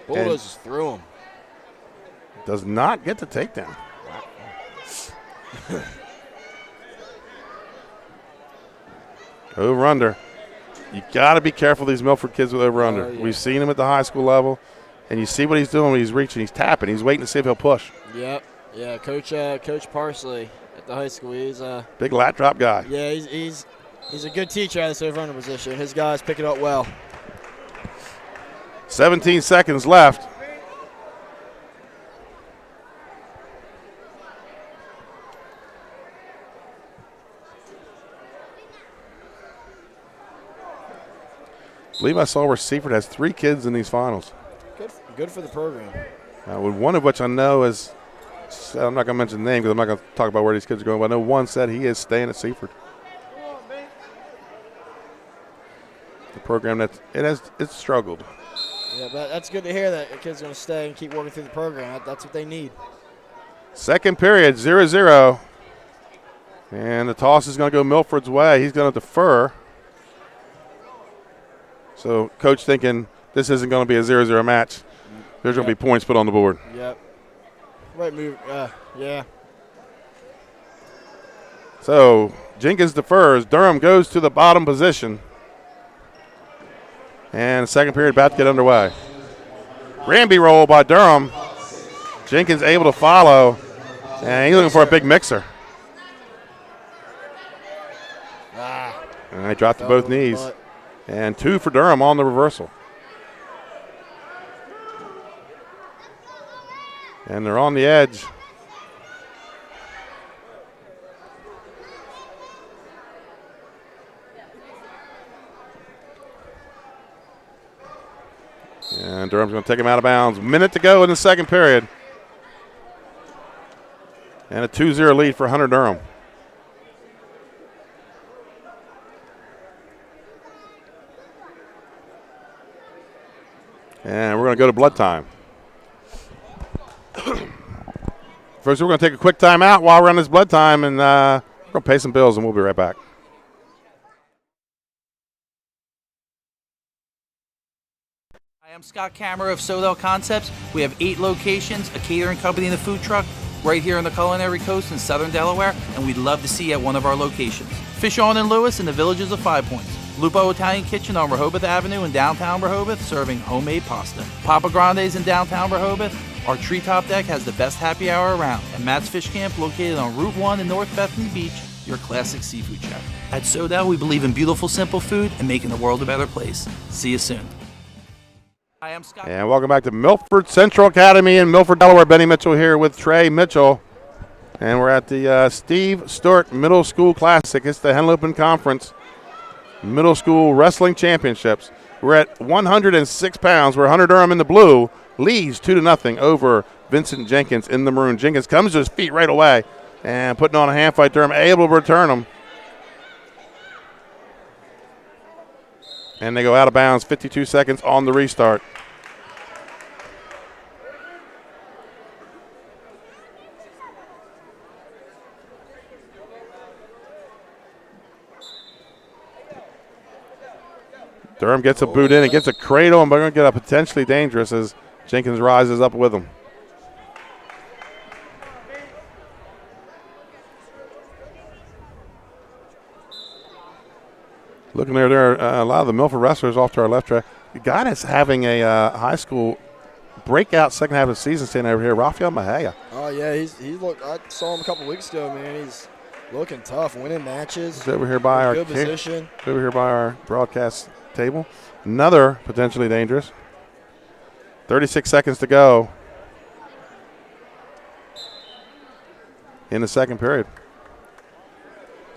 Bulldozes through him. Does not get the takedown. Over under. You got to be careful of these Milford kids with over under. Yeah. We've seen him at the high school level, and you see what he's doing when he's reaching. He's tapping. He's waiting to see if he'll push. Yep. Yeah, Coach Parsley at the high school. He's a big lat drop guy. Yeah, he's a good teacher at this over under position. His guys pick it up well. 17 seconds left. I believe I saw where Seaford has 3 kids in these finals. Good for the program. With one of which I know is, I'm not going to mention the name because I'm not going to talk about where these kids are going, but I know one said he is staying at Seaford. The program it's struggled. Yeah, but that's good to hear that the kid's going to stay and keep working through the program. That's what they need. Second period, 0-0. And the toss is going to go Milford's way. He's going to defer. So coach thinking this isn't going to be a 0-0 match. There's going to be points put on the board. Yep. Right move. Yeah. So Jenkins defers. Durham goes to the bottom position. And the second period about to get underway. Granby roll by Durham. Jenkins able to follow. And he's looking for a big mixer. And he dropped to both knees. And 2 for Durham on the reversal. And they're on the edge. And Durham's going to take him out of bounds. Minute to go in the second period. And a 2-0 lead for Hunter Durham. And we're going to go to blood time. First, we're going to take a quick timeout while we're on this blood time, and we're going to pay some bills, and we'll be right back. Hi, I'm Scott Kammerer of Sodell Concepts. We have 8 locations, a catering company and a food truck right here on the Culinary Coast in southern Delaware, and we'd love to see you at one of our locations. Fish On in Lewis in the Villages of 5 Points. Lupo Italian Kitchen on Rehoboth Avenue in downtown Rehoboth, serving homemade pasta. Papa Grande's in downtown Rehoboth. Our treetop deck has the best happy hour around. And Matt's Fish Camp, located on Route 1 in North Bethany Beach, your classic seafood shack. At Sodell, we believe in beautiful, simple food and making the world a better place. See you soon. Hi, I'm Scott. And welcome back to Milford Central Academy in Milford, Delaware. Benny Mitchell here with Trey Mitchell. And we're at the Steve Stewart Middle School Classic. It's the Henlopen Conference Middle School Wrestling Championships. We're at 106 pounds. We're Hunter Durham in the blue. Leads 2-0 over Vincent Jenkins in the maroon. Jenkins comes to his feet right away and putting on a hand fight. Durham able to return him. And they go out of bounds, 52 seconds on the restart. Durham gets a boot in and gets a cradle, and we're going to get a potentially dangerous as Jenkins rises up with him. Looking there are a lot of the Milford wrestlers off to our left track. The guy that's having a high school breakout second half of the season standing over here, Rafael Mejia. Oh, yeah, he's looked. I saw him a couple weeks ago, man. He's looking tough, winning matches. He's over here by our good position. Over here by our broadcast table. Another potentially dangerous. 36 seconds to go in the second period.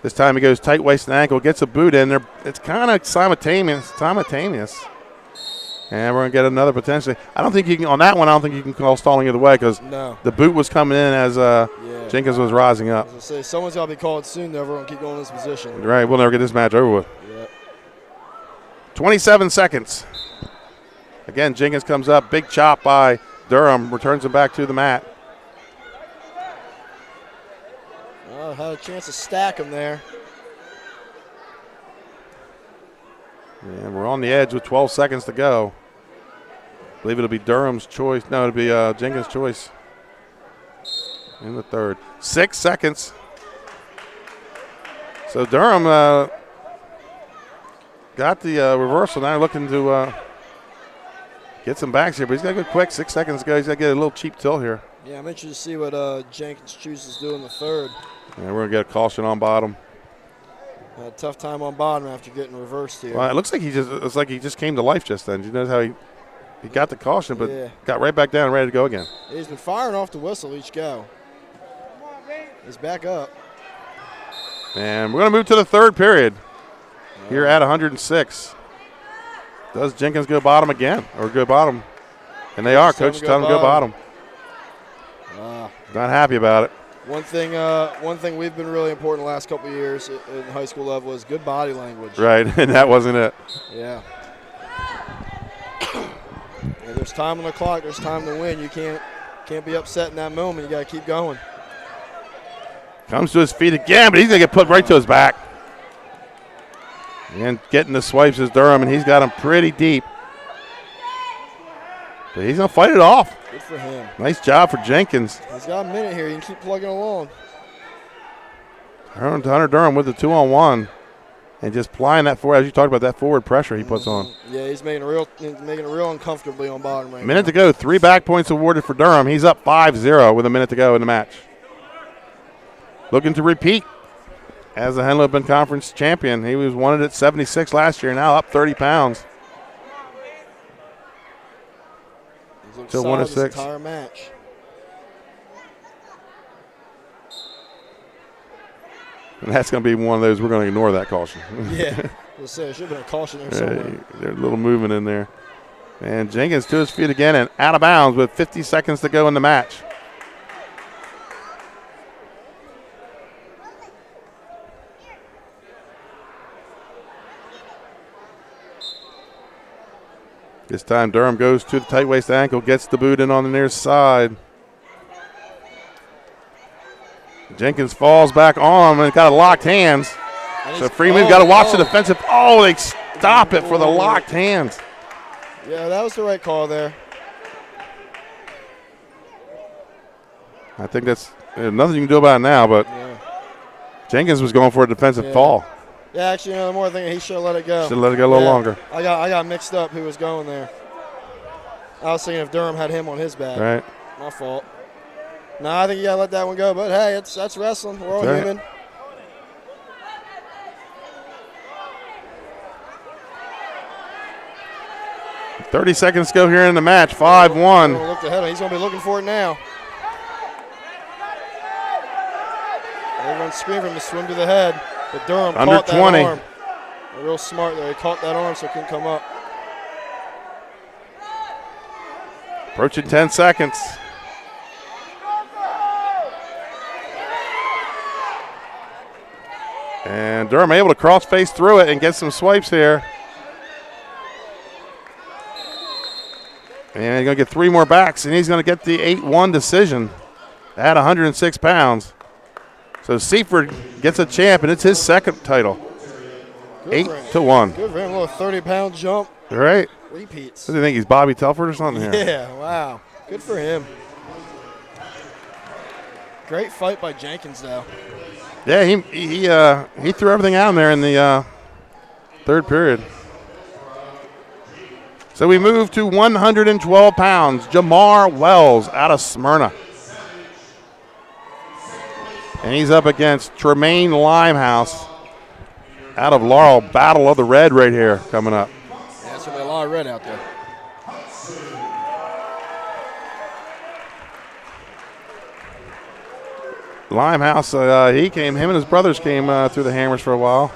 This time he goes tight waist and ankle, gets a boot in there. It's kind of simultaneous. And we're going to get another potentially. I don't think you can, on that one, I don't think you can call stalling either way because the boot was coming in as Jenkins was rising up. I was going to say, someone's got to be called soon, though. We're going to keep going in this position. Right, we'll never get this match over with. Yep. 27 seconds. Again, Jenkins comes up. Big chop by Durham. Returns him back to the mat. Oh, had a chance to stack him there. And we're on the edge with 12 seconds to go. I believe it'll be Durham's choice. No, it'll be Jenkins' choice in the third. 6 seconds. So Durham got the reversal. Now looking to get some backs here, but he's got to go quick. 6 seconds to go. He's got to get a little cheap tilt here. Yeah, I'm interested to see what Jenkins chooses to do in the third. And we're going to get a caution on bottom. Had a tough time on bottom after getting reversed here. Well, it looks like he just came to life just then. You know how he got the caution, but got right back down and ready to go again. He's been firing off the whistle each go. He's back up. And we're going to move to the third period here at 106. Does Jenkins go bottom again or go bottom? And they are. Coach telling him to go bottom. Not happy about it. One thing we've been really important the last couple of years in high school level is good body language. Right, and that wasn't it. Yeah. There's time on the clock. There's time to win. You can't be upset in that moment. You got to keep going. Comes to his feet again, but he's going to get put right to his back. And getting the swipes is Durham, and he's got him pretty deep. But he's going to fight it off. Good for him. Nice job for Jenkins. He's got a minute here. You can keep plugging along. Hunter Durham with the 2-on-1. And just plying that forward, as you talked about, that forward pressure he puts on. Yeah, he's making it real uncomfortably on bottom right now. Minute to go. 3 back points awarded for Durham. He's up 5-0 with a minute to go in the match. Looking to repeat as the Henlopen Conference champion. He was wanted at 76 last year, now up 30 pounds. Still 1-6. Entire match. And that's going to be one of those, we're going to ignore that caution. Yeah. Let's say, there should have been a caution there somewhere. There's a little movement in there. And Jenkins to his feet again and out of bounds with 50 seconds to go in the match. This time Durham goes to the tight waist ankle, gets the boot in on the near side. Jenkins falls back on him and got a locked hands. So Freeman's got to watch the defensive. Oh, they stop it for the locked hands. Yeah, that was the right call there. I think there's nothing you can do about it now, but Jenkins was going for a defensive fall. Yeah, actually, the more I think he should have let it go. Should have let it go a little longer. I got mixed up who was going there. I was thinking if Durham had him on his back. Right. My fault. No, I think you got to let that one go. But, hey, that's wrestling. We're all human. Right. 30 seconds to go here in the match. 5-1. Looked ahead. He's going to be looking for it now. Everyone's screaming for him to swim to the head. But Durham caught that 20. arm. Real smart there. He caught that arm so it couldn't come up. Approaching 10 seconds. And Durham able to cross face through it and get some swipes here. And he's going to get 3 more backs, and he's going to get the 8-1 decision at 106 pounds. So Seaford gets a champ, and it's his second title. 8-1. Good for him. A little 30-pound jump. All right. Repeats. What do you think? He's Bobby Telford or something here? Yeah, wow. Good for him. Great fight by Jenkins, though. Yeah, he threw everything out in there in the third period. So we move to 112 pounds. Jamar Wells out of Smyrna. And he's up against Tremaine Limehouse out of Laurel. Battle of the Red right here coming up. Yeah, there's going to be a lot of red out there. Limehouse, him and his brothers came through the hammers for a while.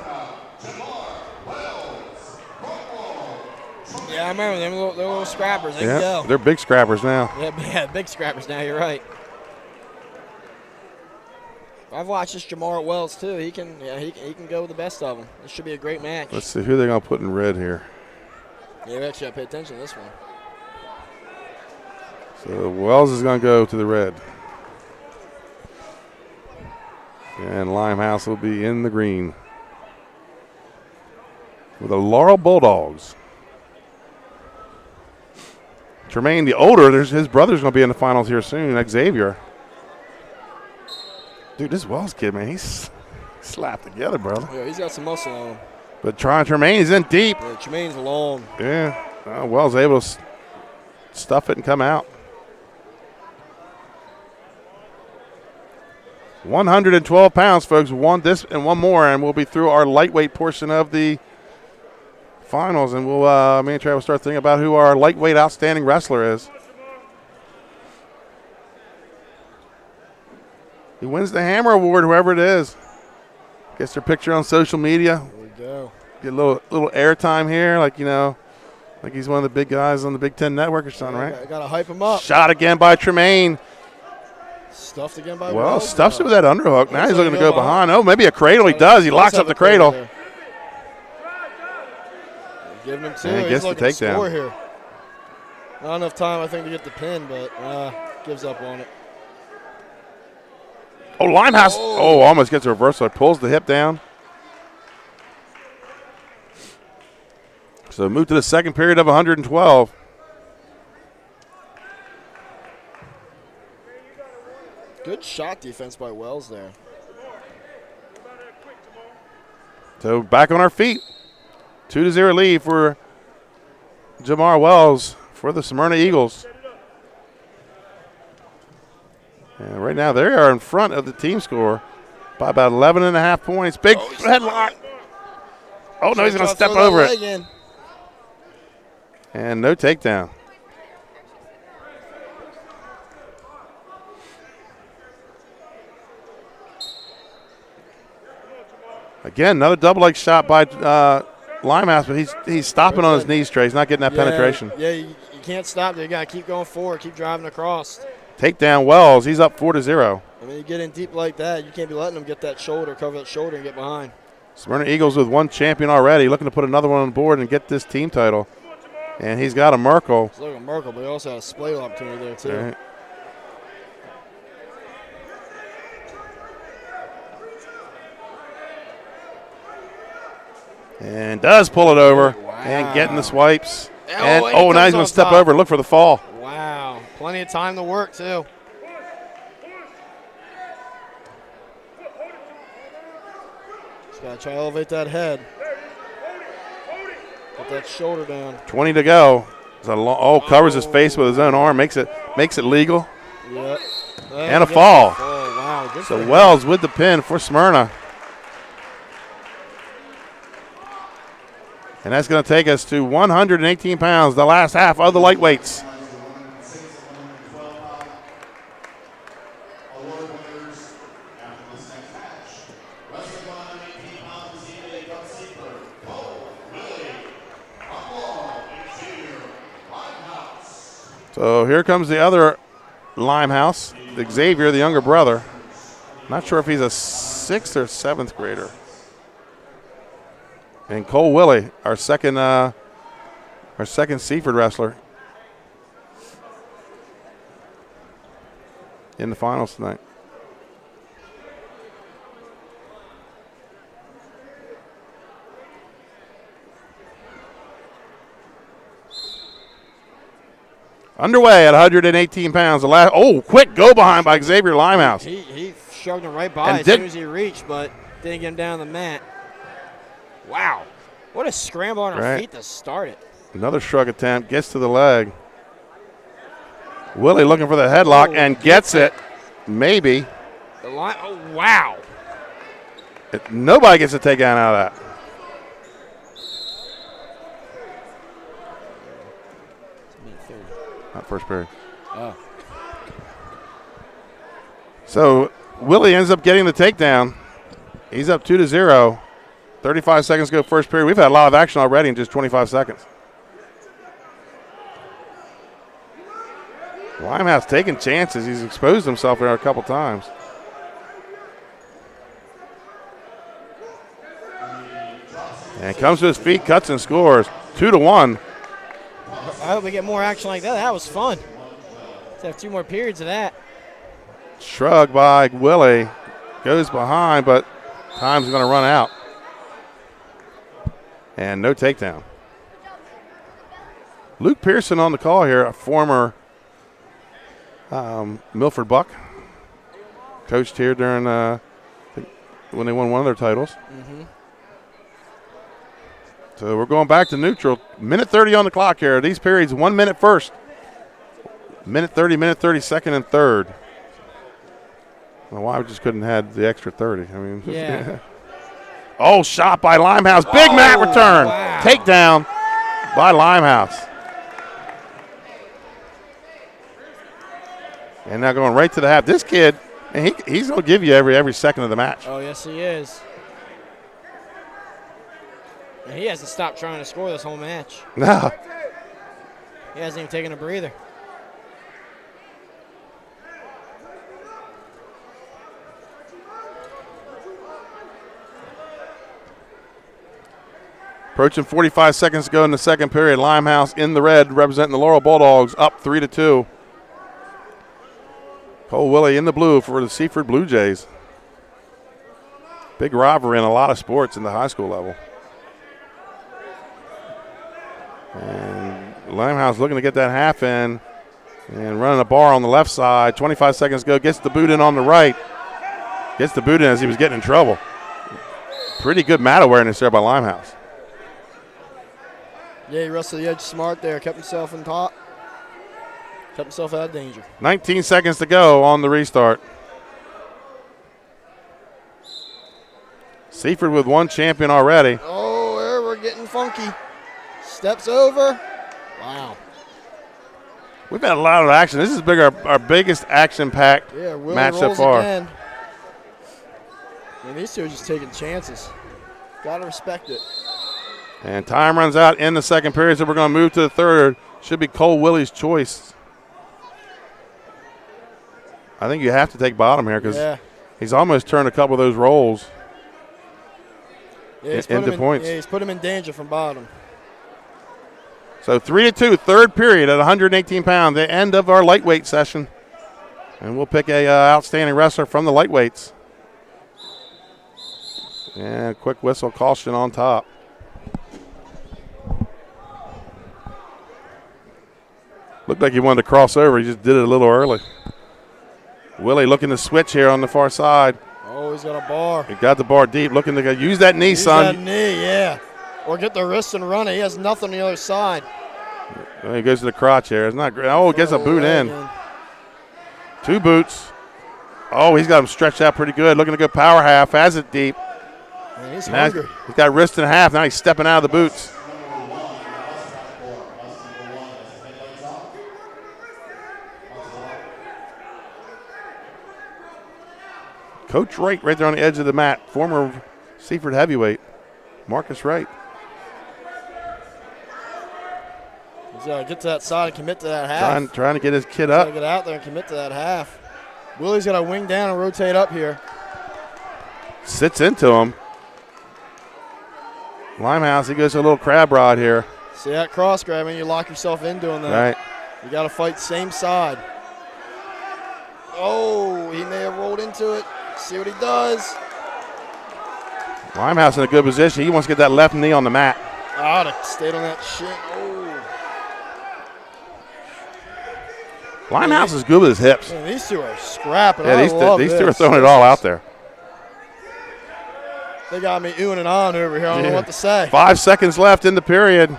Yeah, I remember them little scrappers. They can go. They're big scrappers now. Yeah, big scrappers now. You're right. I've watched this Jamar Wells too. He can go with the best of them. This should be a great match. Let's see who they're going to put in red here. Yeah, we actually got to pay attention to this one. So Wells is going to go to the red. And Limehouse will be in the green with the Laurel Bulldogs. Tremaine, the older, his brother's going to be in the finals here soon, Xavier. Dude, this Wells kid, man, he's slapped together, brother. Yeah, he's got some muscle on him. But Tremaine is in deep. Yeah, Tremaine's long. Yeah, Wells able to stuff it and come out. 112 pounds, folks. This and one more, and we'll be through our lightweight portion of the finals, and me and Trey will start thinking about who our lightweight outstanding wrestler is. He wins the Hammer Award, whoever it is. Gets their picture on social media. There we go. Get a little airtime here, like he's one of the big guys on the Big Ten Network or something, right? Got to hype him up. Shot again by Tremaine. Stuffed again by Well, Wells. stuffs it with that underhook. Now he's looking to go behind. Oh, maybe a cradle. He does. He locks up the cradle. Giving him two. And He's gets the looking to score takedown. here. Not enough time, I think, to get the pin, but gives up on it. Oh, Limehouse. Oh, almost gets a reversal. Pulls the hip down. So move to the second period of 112. Good shot defense by Wells there. So back on our feet. 2-0 lead for Jamar Wells for the Smyrna Eagles. And right now they are in front of the team score by about 11.5 points. Big headlock. Oh, no, he's going to step over it. In. And no takedown. Again, another double leg shot by Limehouse, but he's stopping on his knees, Trey. He's not getting that penetration. Yeah, you can't stop there. You got to keep going forward, keep driving across. Takedown Wells. He's up 4-0. I mean, you get in deep like that, you can't be letting them get that shoulder, cover that shoulder, and get behind. Smyrna Eagles with one champion already, looking to put another one on the board and get this team title. And he's got a Merkle. He's looking Merkle, but he also had a split opportunity there, too. Right. And does pull it over and getting the swipes. And now he's going to step over and look for the fall. Wow. Plenty of time to work, too. Just got to try to elevate that head. Get that shoulder down. 20 to go. Covers his face with his own arm. Makes it legal. Yep. And a fall. Oh, wow. Good So Wells with the pin for Smyrna. And that's going to take us to 118 pounds, the last half of the lightweights. So here comes the other Limehouse, Xavier, the younger brother. Not sure if he's a 6th or 7th grader. And Cole Willie, our second Seaford wrestler in the finals tonight. Underway at 118 pounds. Quick go behind by Xavier Limehouse. He shoved him right by as soon as he reached, but didn't get him down the mat. Wow. What a scramble on her feet to start it. Another shrug attempt. Gets to the leg. Willie looking for the headlock and gets it. Maybe. Wow. Nobody gets a takedown out of that. Not first period. Oh. So Willie ends up getting the takedown. He's up 2-0. 35 seconds to go first period. We've had a lot of action already in just 25 seconds. Limehouse taking chances. He's exposed himself there a couple times. And comes to his feet, cuts and scores. 2-1. I hope we get more action like that. That was fun. Let's have 2 more periods of that. Shrug by Willie. Goes behind, but time's going to run out. And no takedown. Luke Pearson on the call here, a former Milford Buck. Coached here during when they won one of their titles. Mm-hmm. So we're going back to neutral. Minute 30 on the clock here. These periods, 1 minute first. Minute 30 second and third. I don't know why we just couldn't have the extra 30. I mean, yeah. Oh, shot by Limehouse. Big mat return. Wow. Takedown by Limehouse. And now going right to the half. This kid, and he's going to give you every second of the match. Oh, yes, he is. And he hasn't stopped trying to score this whole match. No. He hasn't even taken a breather. Approaching 45 seconds to go in the second period. Limehouse in the red, representing the Laurel Bulldogs, up 3-2. Cole Willie in the blue for the Seaford Blue Jays. Big rivalry in a lot of sports in the high school level. And Limehouse looking to get that half in and running a bar on the left side. 25 seconds to go. Gets the boot in on the right. Gets the boot in as he was getting in trouble. Pretty good mat awareness there by Limehouse. Yeah, he wrestled the edge smart there. Kept himself in top. Kept himself out of danger. 19 seconds to go on the restart. Seaford with one champion already. Oh, there we're getting funky. Steps over. Wow. We've had a lot of action. This is our biggest action-packed match so far. Again. Man, these two are just taking chances. Gotta respect it. And time runs out in the second period, so we're going to move to the third. Should be Cole Willie's choice. I think you have to take bottom here because he's almost turned a couple of those rolls into points. Yeah, he's put him in danger from bottom. So 3-2, third period at 118 pounds, the end of our lightweight session. And we'll pick a outstanding wrestler from the lightweights. And quick whistle caution on top. Looked like he wanted to cross over. He just did it a little early. Willie looking to switch here on the far side. Oh, he's got a bar. He got the bar deep, looking to go. Use that knee, son. Use that knee, yeah. Or get the wrist and run it. He has nothing on the other side. Well, he goes to the crotch here. It's not great. Oh, gets a boot in. Two boots. Oh, he's got him stretched out pretty good. Looking to go power half. Has it deep. Man, he's hungry. He's got wrist and a half. Now he's stepping out of the boots. Coach Wright right there on the edge of the mat. Former Seaford heavyweight, Marcus Wright. He's got to get to that side and commit to that half. Trying to get his kid up. Got to get out there and commit to that half. Willie's got to wing down and rotate up here. Sits into him. Limehouse, he goes to a little crab rod here. See that cross grabbing, you lock yourself in doing that. Right. You got to fight same side. Oh, he may have rolled into it. See what he does. Limehouse in a good position. He wants to get that left knee on the mat. I'd have stayed on that shit. Oh. Limehouse is good with his hips. Man, these two are scrapping. Yeah, these two are throwing it all out there. They got me oohing and on over here. I don't know what to say. 5 seconds left in the period.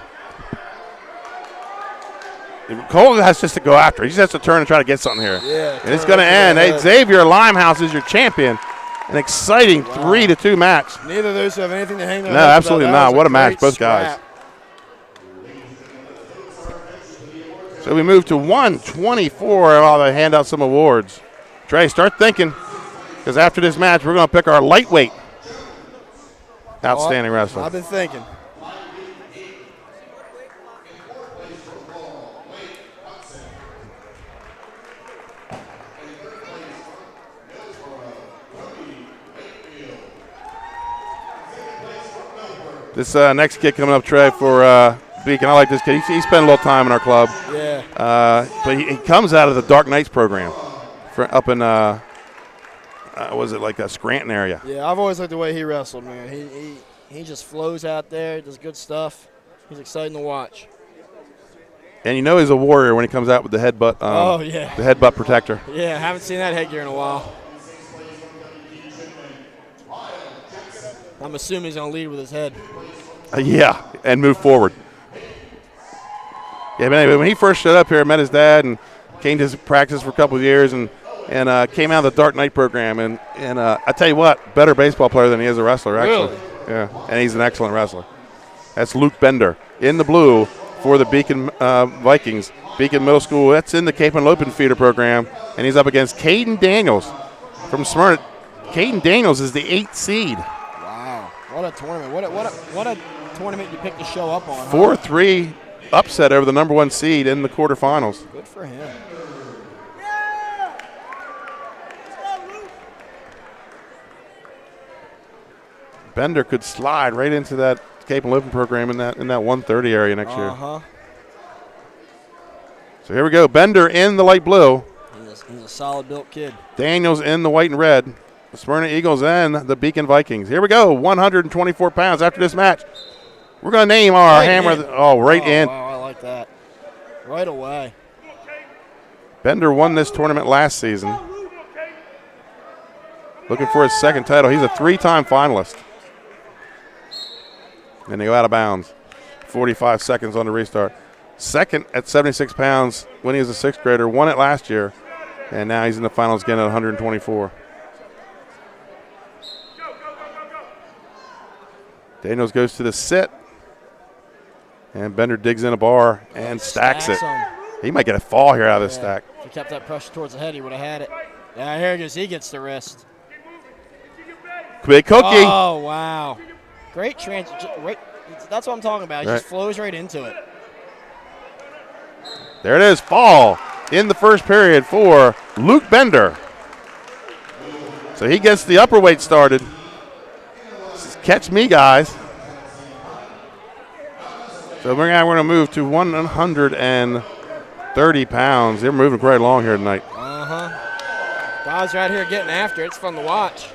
Cole has just to go after. He just has to turn and try to get something here. Yeah, and it's going to end. Hey, Xavier Limehouse is your champion. An exciting 3-2 match. Neither of those have anything to hang their No, heads absolutely about. not. What a match, both guys. So we move to 124 while they hand out some awards. Trey, start thinking, because after this match, we're going to pick our lightweight outstanding wrestler. I've been thinking. This next kid coming up, Trey, for Beacon. I like this kid. He spent a little time in our club. Yeah. But he comes out of the Dark Knights program up in, was it like a Scranton area? Yeah, I've always liked the way he wrestled, man. He just flows out there. He does good stuff. He's exciting to watch. And you know he's a warrior when he comes out with the headbutt. The headbutt protector. Yeah, haven't seen that headgear in a while. I'm assuming he's going to lead with his head. Yeah, and move forward. Yeah, but anyway, when he first showed up here, met his dad and came to his practice for a couple of years and came out of the Dark Knight program. And I tell you what, better baseball player than he is a wrestler, actually. Really? Yeah, and he's an excellent wrestler. That's Luke Bender in the blue for the Beacon Vikings. Beacon Middle School, that's in the Cape and Lopen feeder program. And he's up against Caden Daniels from Smyrna. Caden Daniels is the 8th seed. What a tournament. What a tournament you picked to show up on. 4-3 upset over the number 1 seed in the quarterfinals. Good for him. Bender could slide right into that Cape and Lopen program in that 130 area next year. Uh-huh. So here we go. Bender in the light blue. He's a solid built kid. Daniels in the white and red. The Smyrna Eagles and the Beacon Vikings. Here we go, 124 pounds after this match. We're going to name our Right hammer. in. Right in. Wow, I like that. Right away. Bender won this tournament last season. Looking for his second title. He's a 3-time finalist. And they go out of bounds. 45 seconds on the restart. Second at 76 pounds when he was a sixth grader. Won it last year. And now he's in the finals again at 124. Daniels goes to the sit. And Bender digs in a bar and stacks it. He might get a fall here out of this stack. If he kept that pressure towards the head, he would have had it. Yeah, here he goes. He gets the wrist. Big cookie. Oh, wow. Great transition. That's what I'm talking about. He just flows right into it. There it is. Fall in the first period for Luke Bender. So he gets the upper weight started. Catch me, guys. So we're going to move to 130 pounds. They're moving quite along here tonight. Guys right here getting after it. It's fun to watch.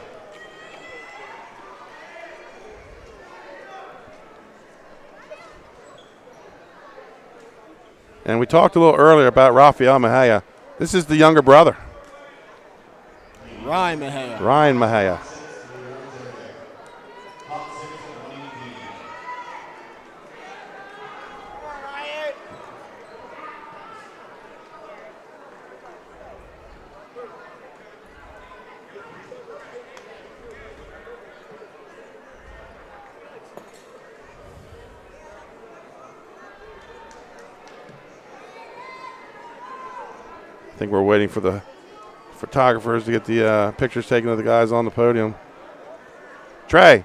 And we talked a little earlier about Rafael Mejia. This is the younger brother. Ryan Mejia. Ryan Mejia. I think we're waiting for the photographers to get the pictures taken of the guys on the podium. Trey,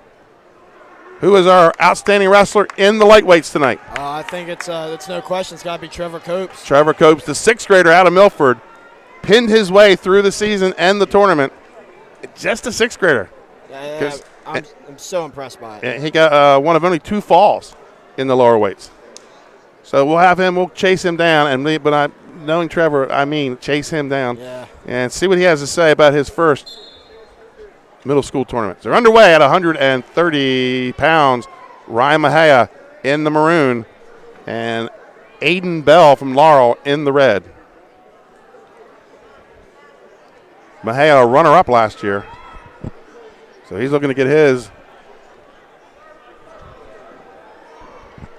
who is our outstanding wrestler in the lightweights tonight? I think it's no question. It's got to be Trevor Copes. Trevor Copes, the sixth grader out of Milford, pinned his way through the season and the tournament. Just a sixth grader. I'm so impressed by it. He got one of only 2 falls in the lower weights. So we'll chase him down, knowing Trevor, chase him down and see what he has to say about his first middle school tournament. They're underway at 130 pounds. Ryan Mejia in the maroon and Aiden Bell from Laurel in the red. Mejia, a runner-up last year. So he's looking to get his.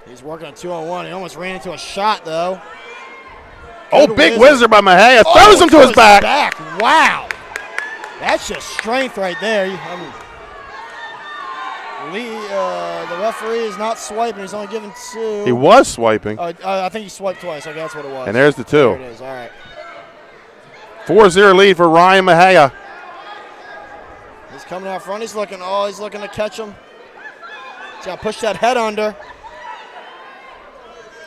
He's working a 2-on-1. He almost ran into a shot, though. Big whizzer by Mejia. Throws him to his back. Wow. That's just strength right there. The referee is not swiping. He's only giving 2. He was swiping. I think he swiped twice. Okay, that's what it was. And there's the 2. There it is. All right. 4-0 lead for Ryan Mejia. He's coming out front. He's looking to catch him. He's got to push that head under.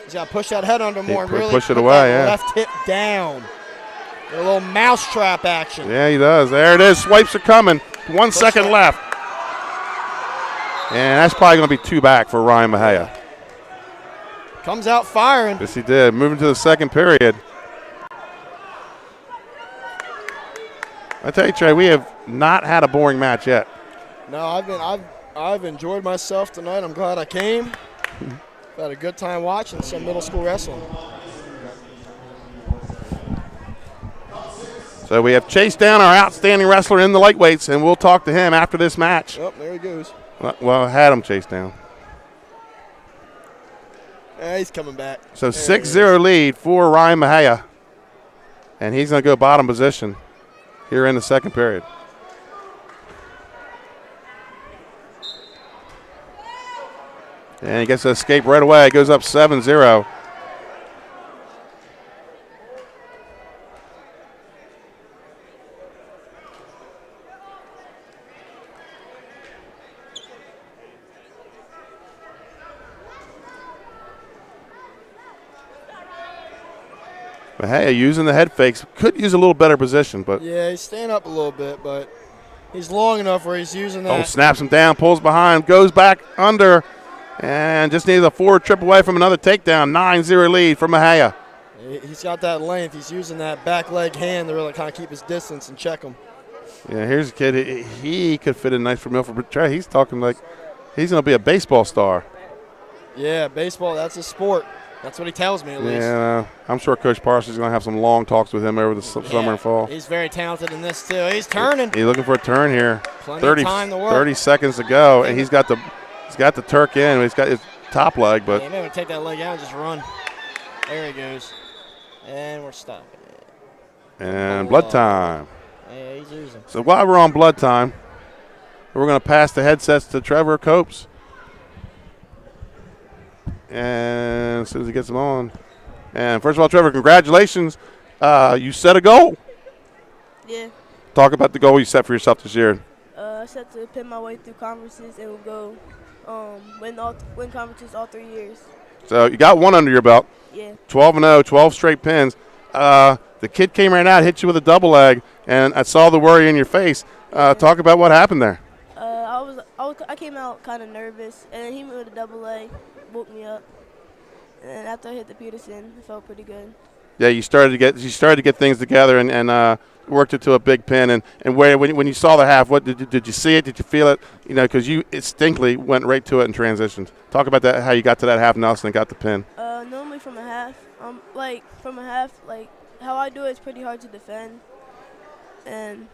He's got to push that head under more and really push it put away, that left hip down. A little mousetrap action. Yeah, he does. There it is. Swipes are coming. 1 second left. And that's probably going to be 2 back for Ryan Mejia. Comes out firing. Yes, he did. Moving to the second period. I tell you, Trey, we have not had a boring match yet. No, I've enjoyed myself tonight. I'm glad I came. Had a good time watching some middle school wrestling. So we have chased down our outstanding wrestler in the lightweights, and we'll talk to him after this match. Oh, there he goes. Well, had him chased down. Yeah, he's coming back. So 6-0 lead for Ryan Mejia, and he's going to go bottom position here in the second period. And he gets to escape right away. Goes up 7-0. Mejia using the head fakes. Could use a little better position, but. Yeah, he's staying up a little bit, but he's long enough where he's using that. Oh, snaps him down, pulls behind, goes back under, and just needs a forward trip away from another takedown. 9-0 lead for Mejia. He's got that length. He's using that back leg hand to really kind of keep his distance and check him. Yeah, here's a kid. He could fit in nice for Milford. But Trey, he's talking like he's going to be a baseball star. Yeah, baseball, that's a sport. That's what he tells me, at least. Yeah, I'm sure Coach Parsons is going to have some long talks with him over the summer and fall. He's very talented in this, too. He's turning. He's looking for a turn here. Plenty of time to work. 30 seconds to go, and he's got the Turk in. He's got his top leg, but he may want to take that leg out and just run. There he goes. And we're stopping it. And blood time. Yeah, he's using. So while we're on blood time, we're going to pass the headsets to Trevor Copes. And as soon as he gets them on. And first of all, Trevor, congratulations. You set a goal. Yeah. Talk about the goal you set for yourself this year. I set to pin my way through conferences and we'll go win conferences all 3 years. So you got one under your belt. Yeah. 12-0, 12 straight pins. The kid came right out, hit you with a double leg, and I saw the worry in your face. Talk about what happened there. I came out kind of nervous, and then he moved a double leg, woke me up. And then after I hit the Peterson, it felt pretty good. Yeah, you started to get things together and worked it to a big pin. And when you saw the half, what did you see it? Did you feel it? Because you instinctively went right to it and transitioned. Talk about that, how you got to that half Nelson and got the pin. Normally from a half, how I do it is pretty hard to defend. And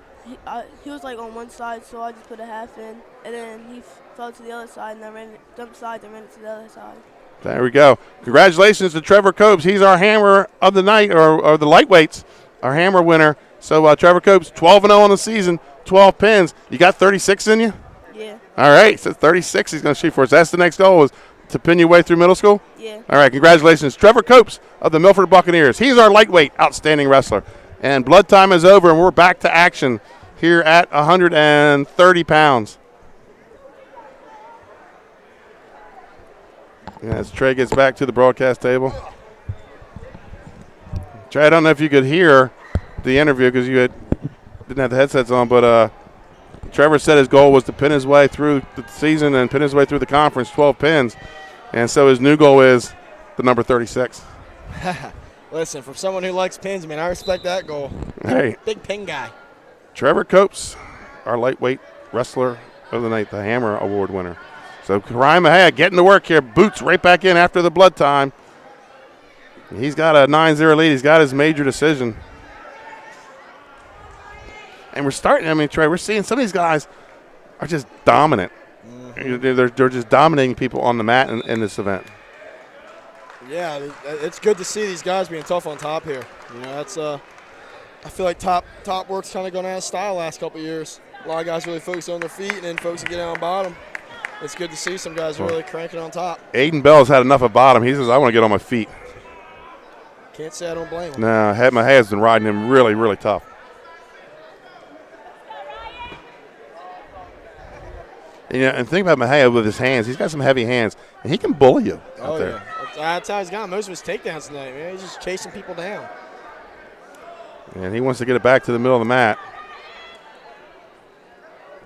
he was like on one side, so I just put a half in, and then he fell to the other side, and I jumped sides and ran it to the other side. There we go. Congratulations to Trevor Copes. He's our hammer of the night, or the lightweights, our hammer winner. So Trevor Copes, 12-0 on the season, 12 pins. You got 36 in you? Yeah. All right, so 36 he's going to shoot for us. That's the next goal, is to pin your way through middle school? Yeah. All right, congratulations. Trevor Copes of the Milford Buccaneers. He's our lightweight outstanding wrestler. And blood time is over, and we're back to action here at 130 pounds. As Trey gets back to the broadcast table. Trey, I don't know if you could hear the interview because you didn't have the headsets on, but Trevor said his goal was to pin his way through the season and pin his way through the conference, 12 pins. And so his new goal is the number 36. Listen, from someone who likes pins, man, I respect that goal. Hey. Big pin guy. Trevor Copes, our lightweight wrestler of the night, the Hammer Award winner. So Ryan Mejia getting to work here. Boots right back in after the blood time. He's got a 9-0 lead. He's got his major decision. And we're starting, Trey, we're seeing some of these guys are just dominant. Mm-hmm. They're just dominating people on the mat in this event. Yeah, it's good to see these guys being tough on top here. That's I feel like top work's kind of gone out of style last couple of years. A lot of guys really focus on their feet, and then folks that get down bottom. It's good to see some guys really cranking on top. Aiden Bell's had enough of bottom. He says, I want to get on my feet. Can't say I don't blame him. No, Mejia's been riding him really, really tough. And think about Mejia with his hands. He's got some heavy hands, and he can bully you out there. Yeah. That's how he's got most of his takedowns tonight, man. He's just chasing people down. And he wants to get it back to the middle of the mat.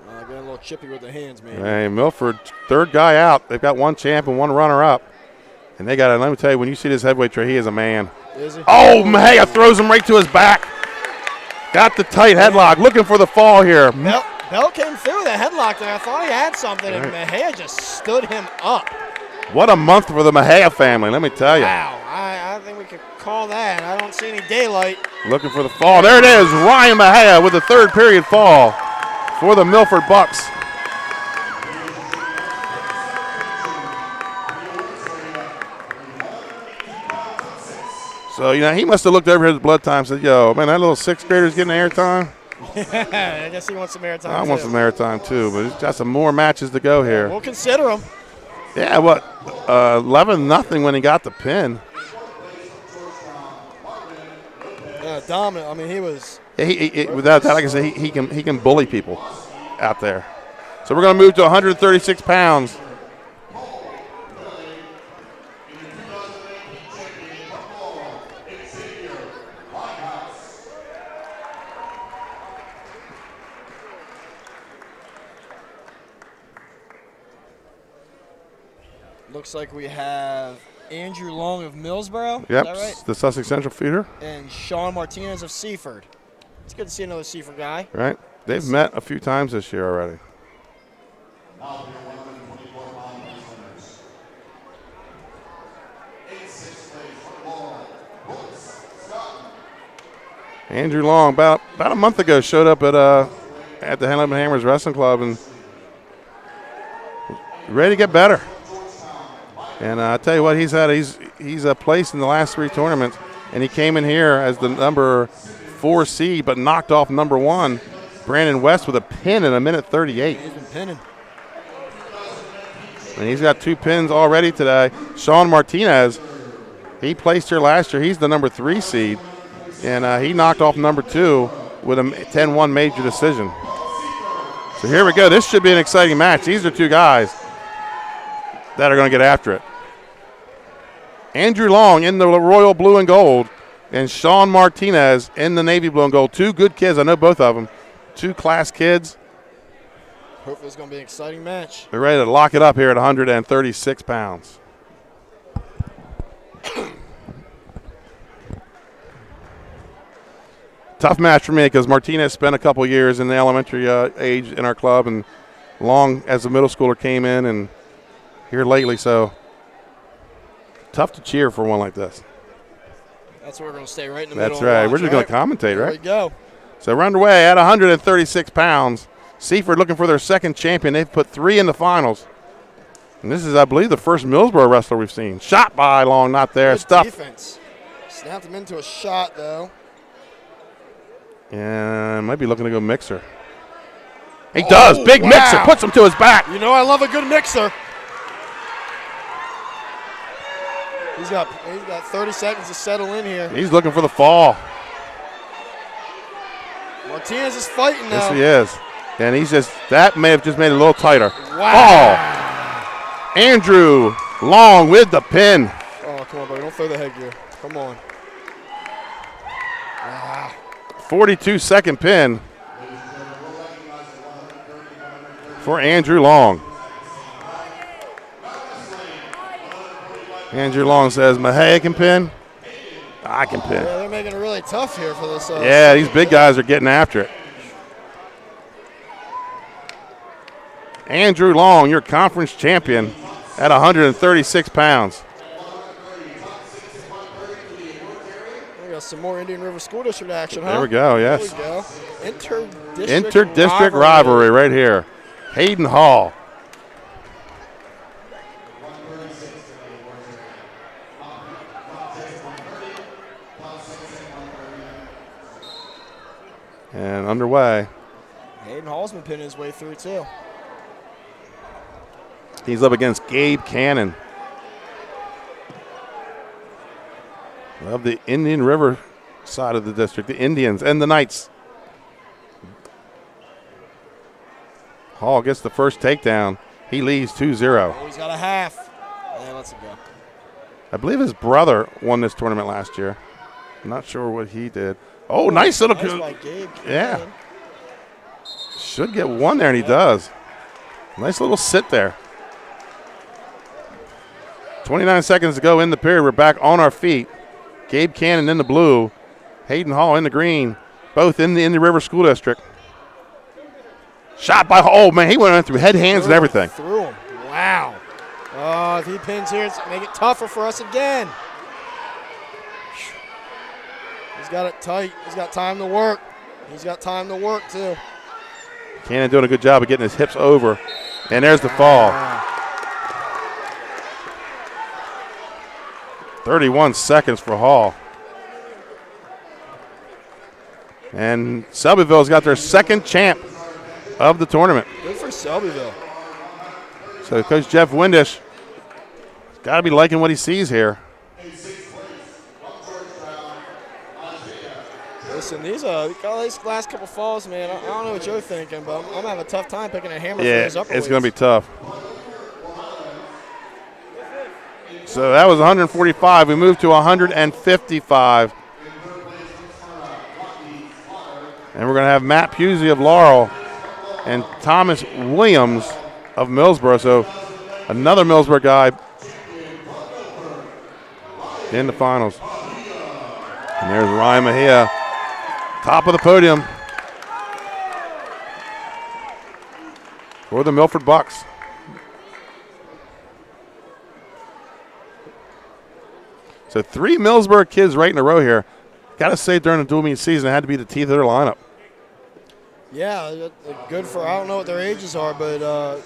Getting a little chippy with the hands, man. Hey, Milford, third guy out. They've got one champ and one runner-up. And they got to, let me tell you, when you see this heavyweight, Trey, he is a man. Is he? Oh, Mejia throws him right to his back. Got the tight headlock, looking for the fall here. Bell came through the headlock there. I thought he had something, and Mejia just stood him up. What a month for the Mejia family, let me tell you. Wow, I think we could call that. I don't see any daylight. Looking for the fall. There it is, Ryan Mejia with the third period fall for the Milford Bucks. So, he must have looked over his blood time and said, yo, man, that little sixth grader's getting airtime. I guess he wants some airtime. I want some airtime too, but he's got some more matches to go here. We'll consider him. Yeah, 11-0 when he got the pin. Yeah, dominant. He was. He without that, like I said, he can bully people out there. So we're going to move to 136 pounds. Looks like we have Andrew Long of Millsboro. Yep, Is that right? the Sussex Central feeder. And Sean Martinez of Seaford. It's good to see another Seaford guy. Right. They've met a few times this year already. Andrew Long, about a month ago, showed up at the Henlopen Hammers Wrestling Club and ready to get better. And I tell you what, he's placed in the last 3 tournaments, and he came in here as the number 4 seed, but knocked off number 1, Brandon West, with a pin in 1:38. He's been pinning. And he's got 2 pins already today. Sean Martinez, he placed here last year. He's the number 3 seed, and he knocked off number 2 with a 10-1 major decision. So here we go. This should be an exciting match. These are 2 guys that are going to get after it. Andrew Long in the royal blue and gold, and Sean Martinez in the navy blue and gold. 2 good kids. I know both of them. 2 class kids. Hopefully it's going to be an exciting match. They're ready to lock it up here at 136 pounds. Tough match for me because Martinez spent a couple years in the elementary age in our club, and Long as a middle schooler came in and here lately, so tough to cheer for one like this. That's where we're going to stay right in the middle. That's right. We're just going to commentate, right? There we go. So we're underway at 136 pounds. Seaford looking for their second champion. They've put 3 in the finals. And this is, I believe, the first Millsboro wrestler we've seen. Shot by Long, not there. Good Stuff. defense. Snapped him into a shot, though. And might be looking to go mixer. He does. Big wow. Mixer. Puts him to his back. You know I love a good mixer. He's got 30 seconds to settle in here. He's looking for the fall. Martinez is fighting now. Yes, he is. And he's that may have just made it a little tighter. Wow. Oh. Andrew Long with the pin. Oh, come on, buddy. Don't throw the headgear. Come on. 42-second pin for Andrew Long. Andrew Long says, Mahey can pin. I can pin. Yeah, they're making it really tough here for this. Yeah, these big guys are getting after it. Andrew Long, your conference champion at 136 pounds. We got some more Indian River School District action, huh? There we go, yes. There we go. Inter-district rivalry right here. Hayden Hall. And underway. Hayden Hall's been pinning his way through, too. He's up against Gabe Cannon of the Indian River side of the district, the Indians and the Knights. Hall gets the first takedown. He leads 2-0. Oh, he's got a half. Yeah, let's go. I believe his brother won this tournament last year. I'm not sure what he did. Oh, nice little. Nice by Gabe. Yeah. Should get one there, and he does. Nice little sit there. 29 seconds to go in the period. We're back on our feet. Gabe Cannon in the blue. Hayden Hall in the green. Both in the Indian River School District. Shot by Hall. Oh, man, he went in through head, hands, and everything. Through him. Wow. Oh, if he pins here, it's make it tougher for us again. He's got it tight. He's got time to work. He's got time to work, too. Cannon doing a good job of getting his hips over. And there's the fall. 31 seconds for Hall. And Selbyville's got their second champ of the tournament. Good for Selbyville. So Coach Jeff Windish has got to be liking what he sees here. Listen, these last couple falls, man, I don't know what you're thinking, but I'm having a tough time picking a hammer for his upper it's going to be tough. So that was 145. We moved to 155. And we're going to have Matt Pusey of Laurel and Thomas Williams of Millsboro. So another Millsboro guy in the finals. And there's Ryan Mejia, top of the podium for the Milford Bucks. So 3 Millsburg kids right in a row here. Got to say, during the dual meet season, it had to be the teeth of their lineup. Yeah, good for, I don't know what their ages are, but,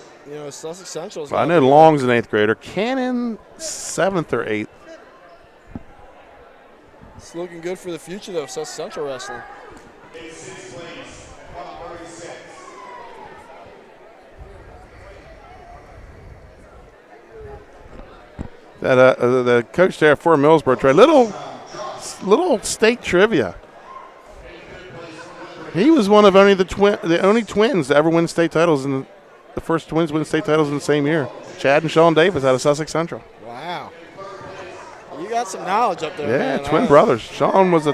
Sussex Central's. I know Long's an 8th grader. Cannon, 7th or 8th. It's looking good for the future, though, of Sussex Central wrestling. The coach there for Millsburg tried little state trivia. He was one of only the only twins to ever win state titles, and the first twins win state titles in the same year. Chad and Sean Davis out of Sussex Central. Wow. You got some knowledge up there, Yeah, man. twin brothers. Sean was a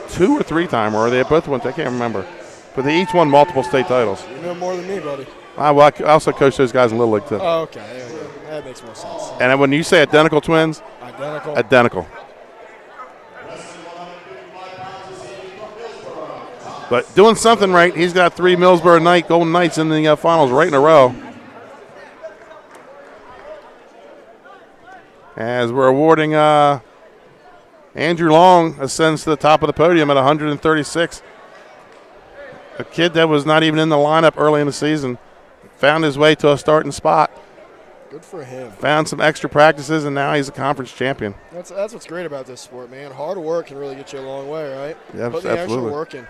2 or 3 timer, or they both went. I can't remember, but they each won multiple state titles. You know more than me, buddy. I also coached those guys in Little League too. Oh, okay. There we go. That makes more sense. And when you say identical twins, identical. But doing something right, he's got 3 Millsboro Golden Knights in the finals right in a row. As we're awarding Andrew Long ascends to the top of the podium at 136. A kid that was not even in the lineup early in the season found his way to a starting spot. Good for him. Found some extra practices, and now he's a conference champion. That's what's great about this sport, man. Hard work can really get you a long way, right? Yeah, Put the extra work in.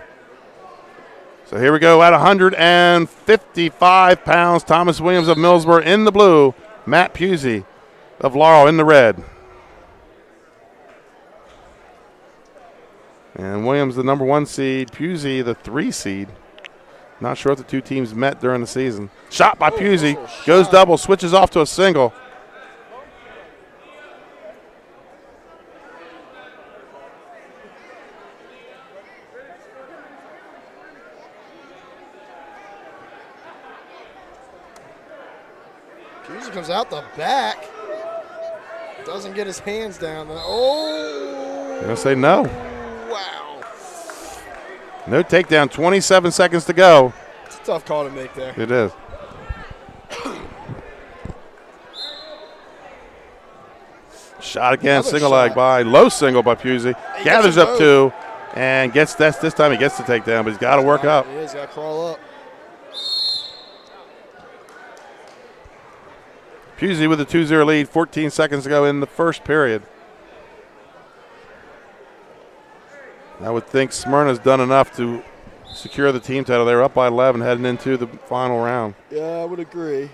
So here we go at 155 pounds. Thomas Williams of Millsboro in the blue. Matt Pusey of Laurel in the red. And Williams the number 1 seed. Pusey the 3 seed. Not sure if the two teams met during the season. Shot by Pusey. Goes double. Switches off to a single. Pusey comes out the back. Doesn't get his hands down. Oh! You're going to say no. Wow. No takedown. 27 seconds to go. It's a tough call to make there. It is. Shot again. Another single shot. leg by. Low single by Pusey. He Gathers gets up them 2 and gets this time he gets the takedown, but he's got to work up. He is. Got to crawl up. Pusey with a 2-0 lead. 14 seconds to go in the first period. I would think Smyrna's done enough to secure the team title. They were up by 11 heading into the final round. Yeah, I would agree.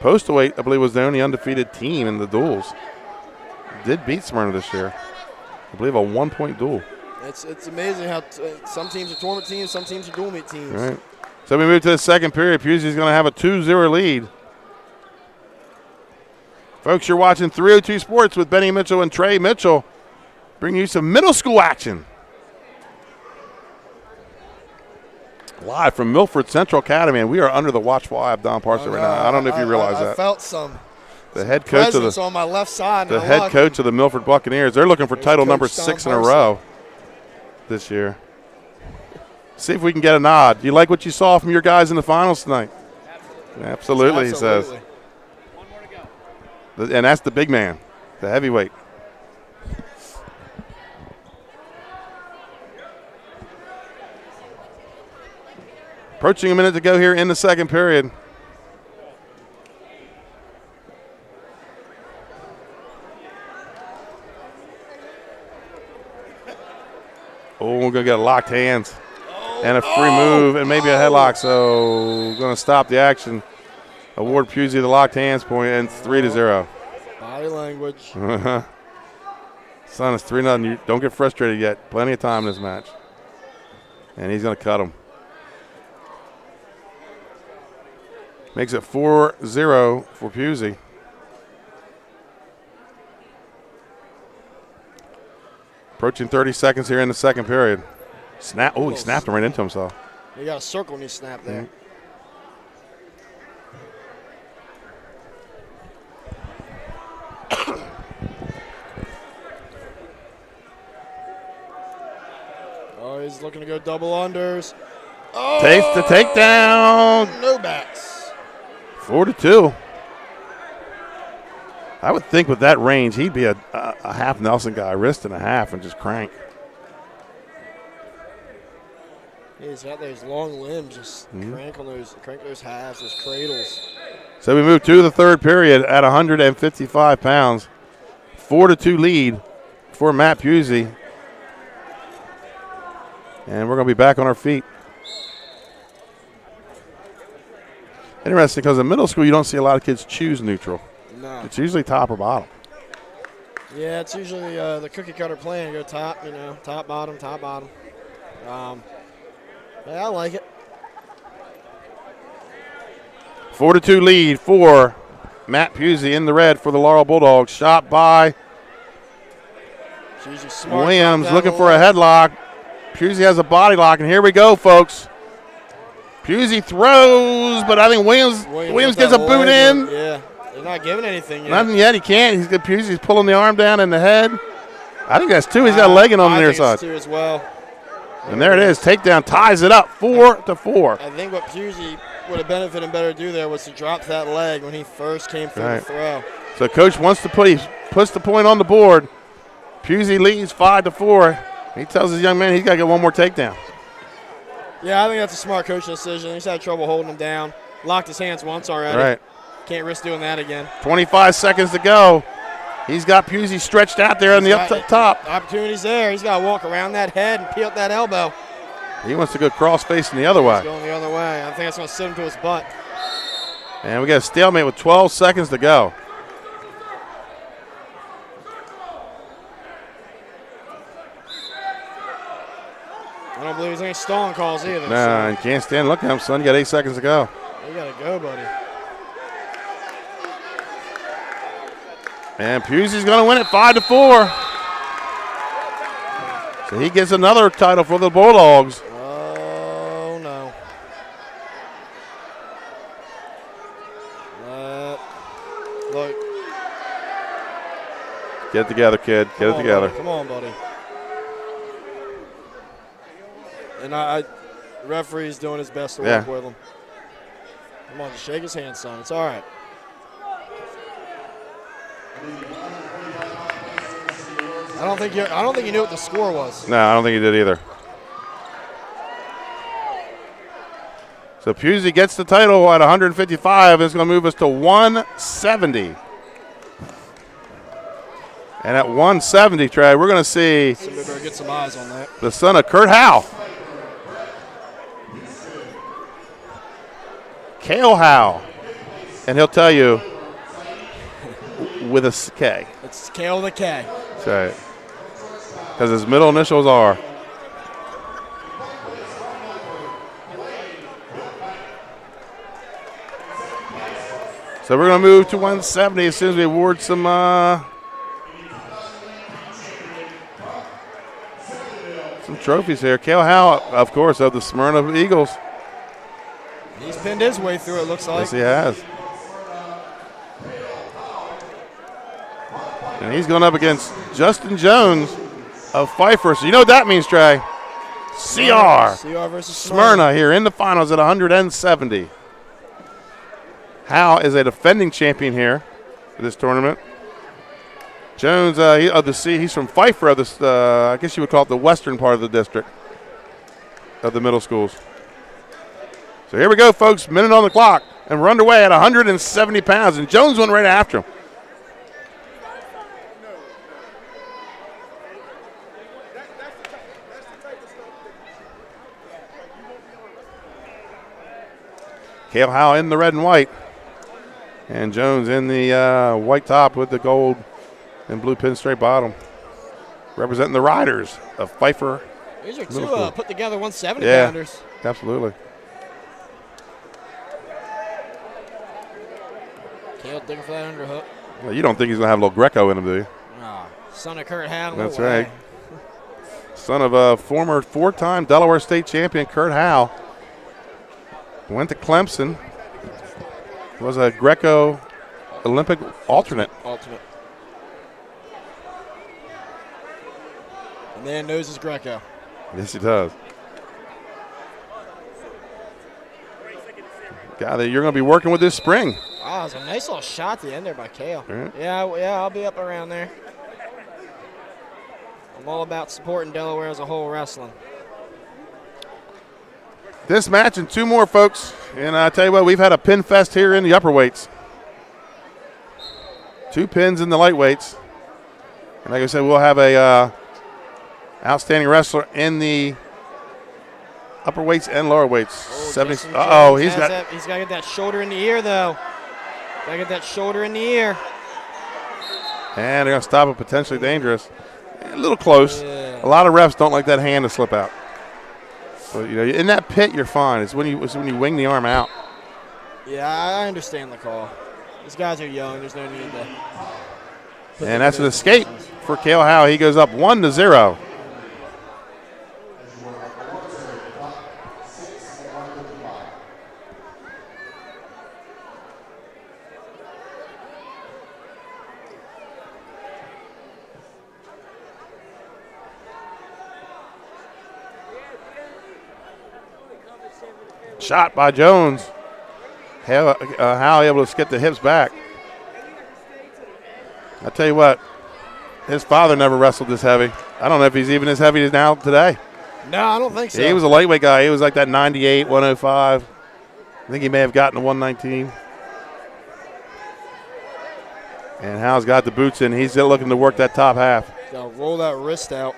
Postal weight, I believe, was the only undefeated team in the duels. Did beat Smyrna this year. I believe a 1-point duel. It's amazing how some teams are tournament teams, some teams are dual meet teams. All right. So we move to the second period. Pusey's going to have a 2-0 lead. Folks, you're watching 302 Sports with Benny Mitchell and Trey Mitchell, bringing you some middle school action. Live from Milford Central Academy, and we are under the watchful eye of Don Parson right now. I don't know if you realize I that. felt some The head coach of on my left side. the head coach of the Milford Buccaneers. They're looking for title Coach number Don 6 in a Parson. row this year. See if we can get a nod. You like what you saw from your guys in the finals tonight? Absolutely, he says. One more to go. And that's the big man, the heavyweight. Approaching a minute to go here in the second period. Oh, we're going to get locked hands and a free move and maybe a headlock. So going to stop the action. Award Pusey the locked hands point, and it's 3-0. Body language. Son, it's 3-0. You don't get frustrated yet. Plenty of time in this match. And he's going to cut him. Makes it 4-0 for Pusey. Approaching 30 seconds here in the second period. Snap! Oh, he snapped him right into himself. You got a circle and you snap there. Oh, he's looking to go double unders. Oh, Takes the takedown. No backs. 4-2. I would think with that range, he'd be a half Nelson guy, wrist and a half, and just crank. He's got those long limbs, just crank those halves, those cradles. So we move to the third period at 155 pounds. 4-2 lead for Matt Pusey. And we're going to be back on our feet. Interesting, because in middle school, you don't see a lot of kids choose neutral. No. It's usually top or bottom. Yeah, it's usually the cookie cutter plan. Go top, top, bottom, top, bottom. Yeah, I like it. 4-2 lead for Matt Pusey in the red for the Laurel Bulldogs. Shot by Williams, looking for a headlock. Pusey has a body lock, and here we go, folks. Pusey throws, but I think Williams gets a boot in. Yeah, they're not giving anything yet. Nothing yet. He can't. He's got Pusey's pulling the arm down in the head. I think that's two. He's got a leg in on the near side. Two as well. And there it is. Takedown ties it up 4-4. I think what Pusey would have benefited him better to do there was to drop that leg when he first came through the throw. So coach wants to puts the point on the board. Pusey leads 5-4. He tells his young man he's got to get one more takedown. Yeah, I think that's a smart coaching decision. He's had trouble holding him down. Locked his hands once already. Right. Can't risk doing that again. 25 seconds to go. He's got Pusey stretched out there on the up top. Opportunity's there. He's got to walk around that head and peel up that elbow. He wants to go cross facing the other way. He's going the other way. I think that's going to sit him to his butt. And we got a stalemate with 12 seconds to go. I don't believe there's any stalling calls either. Nah, you can't stand. Look at him, son. You got 8 seconds to go. You got to go, buddy. And Pusey's going to win it 5-4. So he gets another title for the Bulldogs. Oh, no. Look. Get it together, kid. Get it together. Buddy. Come on, buddy. And the referee's doing his best to work with him. Come on, just shake his hand, son. It's all right. I don't think you knew what the score was. No, I don't think he did either. So Pusey gets the title at 155. It's going to move us to 170. And at 170, Trey, we're going to see Somebody better get some eyes on that. the son of Kurt Howe. Cale Howe. And he'll tell you with a K. It's Cale the K. That's right. Because his middle initials are. So we're going to move to 170 as soon as we award some trophies here. Cale Howe, of course, of the Smyrna Eagles. He's pinned his way through, it looks like. Yes, he has. And he's going up against Justin Jones of Pfeiffer. So you know what that means, Trey. CR versus Smyrna here in the finals at 170. Howe is a defending champion here for this tournament. Jones, he's from Pfeiffer, I guess you would call it the western part of the district of the middle schools. So here we go, folks. Minute on the clock, and we're underway at 170 pounds, and Jones went right after him. Cale Howe in the red and white, and Jones in the white top with the gold and blue pinstripe bottom, representing the Riders of Pfeiffer. These are two put together 170-pounders. Yeah, absolutely. Cale digging for that underhook. Well, you don't think he's going to have a little Greco in him, do you? No. Son of Kurt Howe. That's right. Son of a former 4-time Delaware State champion, Kurt Howe. Went to Clemson. Was a Greco Olympic alternate. The man knows his Greco. Yes, he does. Guy that you're going to be working with this spring. Wow, it's a nice little shot at the end there by Kale. Right. Yeah, I'll be up around there. I'm all about supporting Delaware as a whole wrestling. This match and 2 more, folks. And I tell you what, we've had a pin fest here in the upper weights. 2 pins in the lightweights. And like I said, we'll have a outstanding wrestler in the upper weights and lower weights. Oh, 70. Jason Uh-oh, Jones he's got he's got to get that shoulder in the ear, though. Got to get that shoulder in the ear. And they're going to stop it, potentially dangerous. A little close. Yeah. A lot of refs don't like that hand to slip out. But, in that pit, you're fine. It's when you wing the arm out. Yeah, I understand the call. These guys are young. There's no need to. And that's an escape for Cale Howe. He goes up 1-0. Shot by Jones. Howe able to skip the hips back. I tell you what, his father never wrestled this heavy. I don't know if he's even as heavy as now today. No, I don't think so. He was a lightweight guy. He was like that 98, 105. I think he may have gotten to 119. And Howe's got the boots in. He's looking to work that top half. Got to roll that wrist out.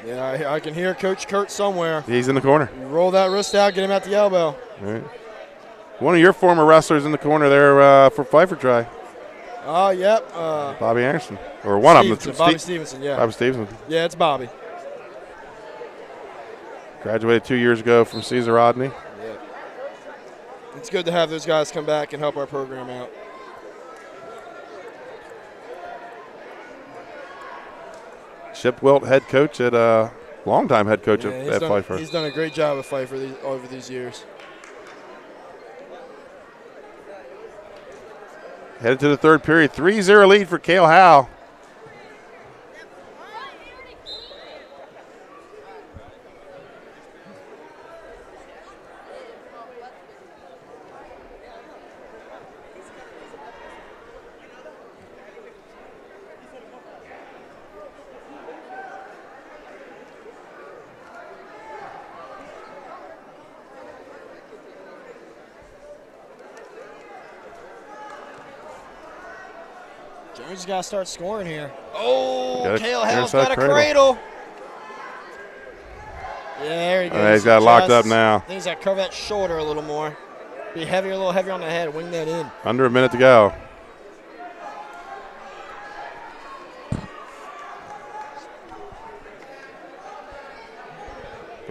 Yeah, I can hear Coach Kurt somewhere. He's in the corner. You roll that wrist out, get him at the elbow. All right. One of your former wrestlers in the corner there for Pfeiffer Try. Oh, yep. Bobby Anderson. Or one of them. Bobby Stevenson, yeah. Bobby Stevenson. Yeah, it's Bobby. Graduated 2 years ago from Caesar Rodney. Yeah. It's good to have those guys come back and help our program out. Chip Wilt, head coach at longtime head coach at Pfeiffer. He's done a great job at Pfeiffer over these years. Headed to the third period, 3-0 lead for Cale Howe. Jones got to start scoring here. Oh, Cale Howe's there's got that a cradle. Yeah, there he goes. All right, he's got it locked up now. I think he's got to cover that shoulder a little more. Be heavier, a little heavier on the head. Wing that in. Under a minute to go.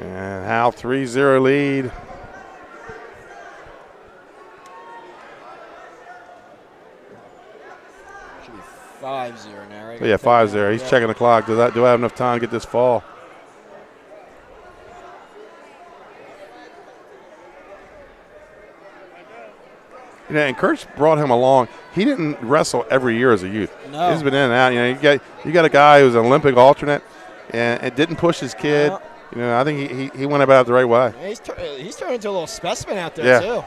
And Howe 3-0 lead. Should be 5-0 now, right? So yeah, 5-0. He's checking the clock. Do I have enough time to get this fall? And Kurt's brought him along. He didn't wrestle every year as a youth. No. He's been in and out. You got a guy who's an Olympic alternate, and it didn't push his kid. I think he went about it the right way. Yeah, he's turned into a little specimen out there too.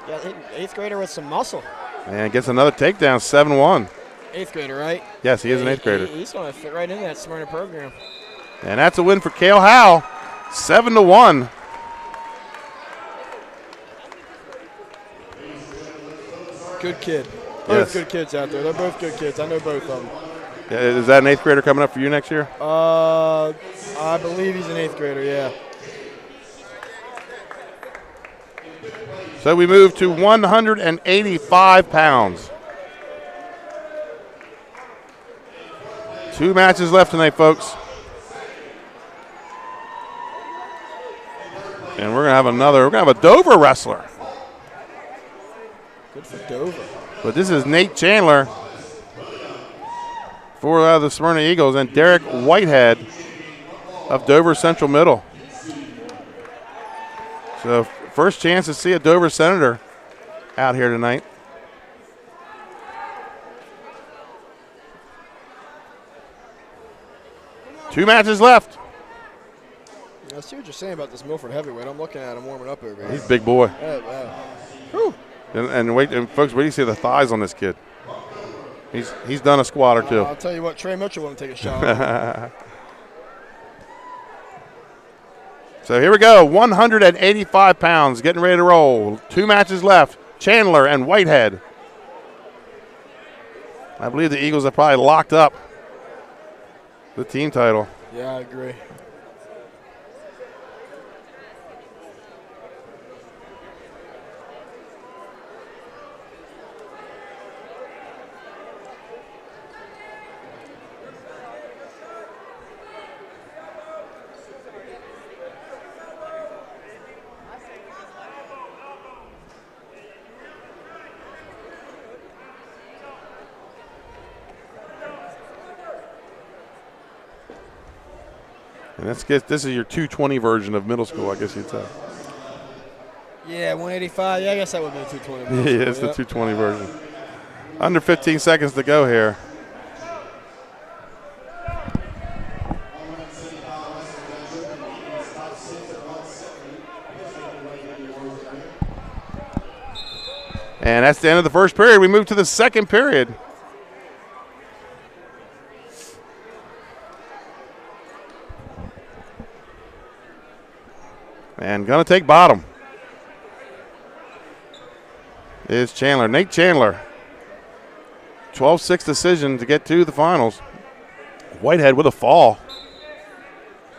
Yeah, 8th grader with some muscle. And gets another takedown, 7-1. 8th grader, right? Yes, he is an 8th grader. He's going to fit right into that Smyrna program. And that's a win for Cale Howe, 7-1. Good kid. Both good kids out there. They're both good kids. I know both of them. Yeah, is that an 8th grader coming up for you next year? I believe he's an 8th grader, yeah. So we move to 185 pounds. 2 matches left tonight, folks. And we're going to have a Dover wrestler. Good for Dover. But this is Nate Chandler for the Smyrna Eagles and Derek Whitehead of Dover Central Middle. So first chance to see a Dover Senator out here tonight. 2 matches left. I see what you're saying about this Milford heavyweight. I'm looking at him warming up over here. He's a big boy. Whew. And wait, and folks, wait till you see the thighs on this kid. He's done a squat or two. I'll tell you what, Trey Mitchell won't take a shot. So here we go, 185 pounds, getting ready to roll. 2 matches left, Chandler and Whitehead. I believe the Eagles have probably locked up the team title. Yeah, I agree. And this is your 220 version of middle school, I guess you'd say. Yeah, 185. Yeah, I guess that would be a 220. Yeah, it's the 220 version. Under 15 seconds to go here. And that's the end of the first period. We move to the second period. And going to take bottom is Chandler. Nate Chandler. 12-6 decision to get to the finals. Whitehead with a fall.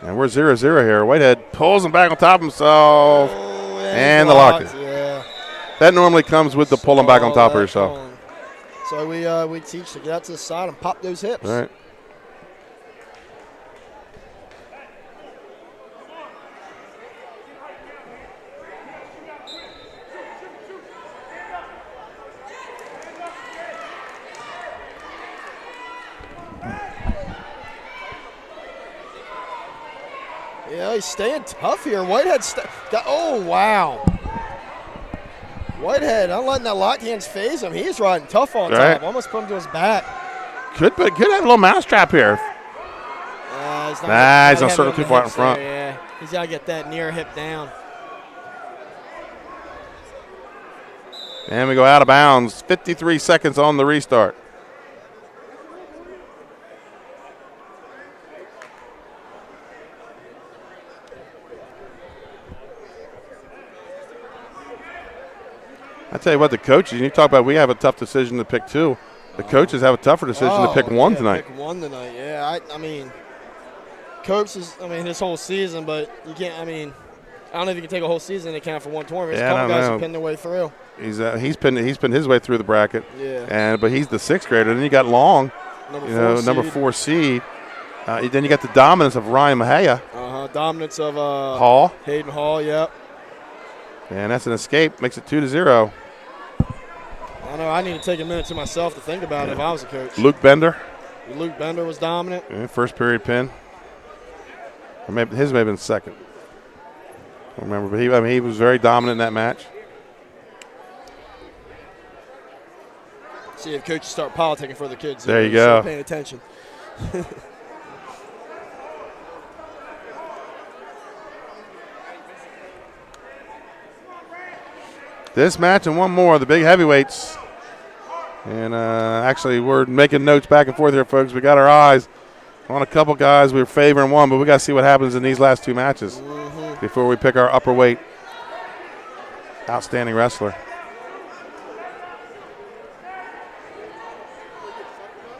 And we're 0-0 here. Whitehead pulls him back on top of himself. And the lock. Yeah. That normally comes with the pulling back on top of yourself. So we teach to get out to the side and pop those hips. All right. Yeah, he's staying tough here. Whitehead, oh, wow. Whitehead, I'm letting that locked hands phase him. He's riding tough on top. Almost put him to his back. Could have a little mousetrap here. He's not circle too far in front. Yeah, he's got to get that near hip down. And we go out of bounds. 53 seconds on the restart. I tell you what, the coaches, you talk about we have a tough decision to pick two. The coaches have a tougher decision to pick one tonight. Pick one tonight, yeah. I mean, coaches, this whole season, but you can't, I don't know if you can take a whole season and account for one tournament. Yeah, a couple guys have pinned their way through. He's pinned his way through the bracket. Yeah. But he's the sixth grader. Then you got Long, number 4 seed. Then you got the dominance of Ryan Mahaya. Dominance of Hall. Hayden Hall, yep. And that's an escape. Makes it 2-0. I know. I need to take a minute to myself to think about it if I was a coach. Luke Bender. Luke Bender was dominant. Yeah, first period pin. Or maybe his may have been second. I don't remember, but he was very dominant in that match. See if coaches start politicking for the kids. There you go. Start paying attention. This match and one more, the big heavyweights. And actually, we're making notes back and forth here, folks. We got our eyes on a couple guys. We were favoring one, but we got to see what happens in these last two matches before we pick our upper weight outstanding wrestler.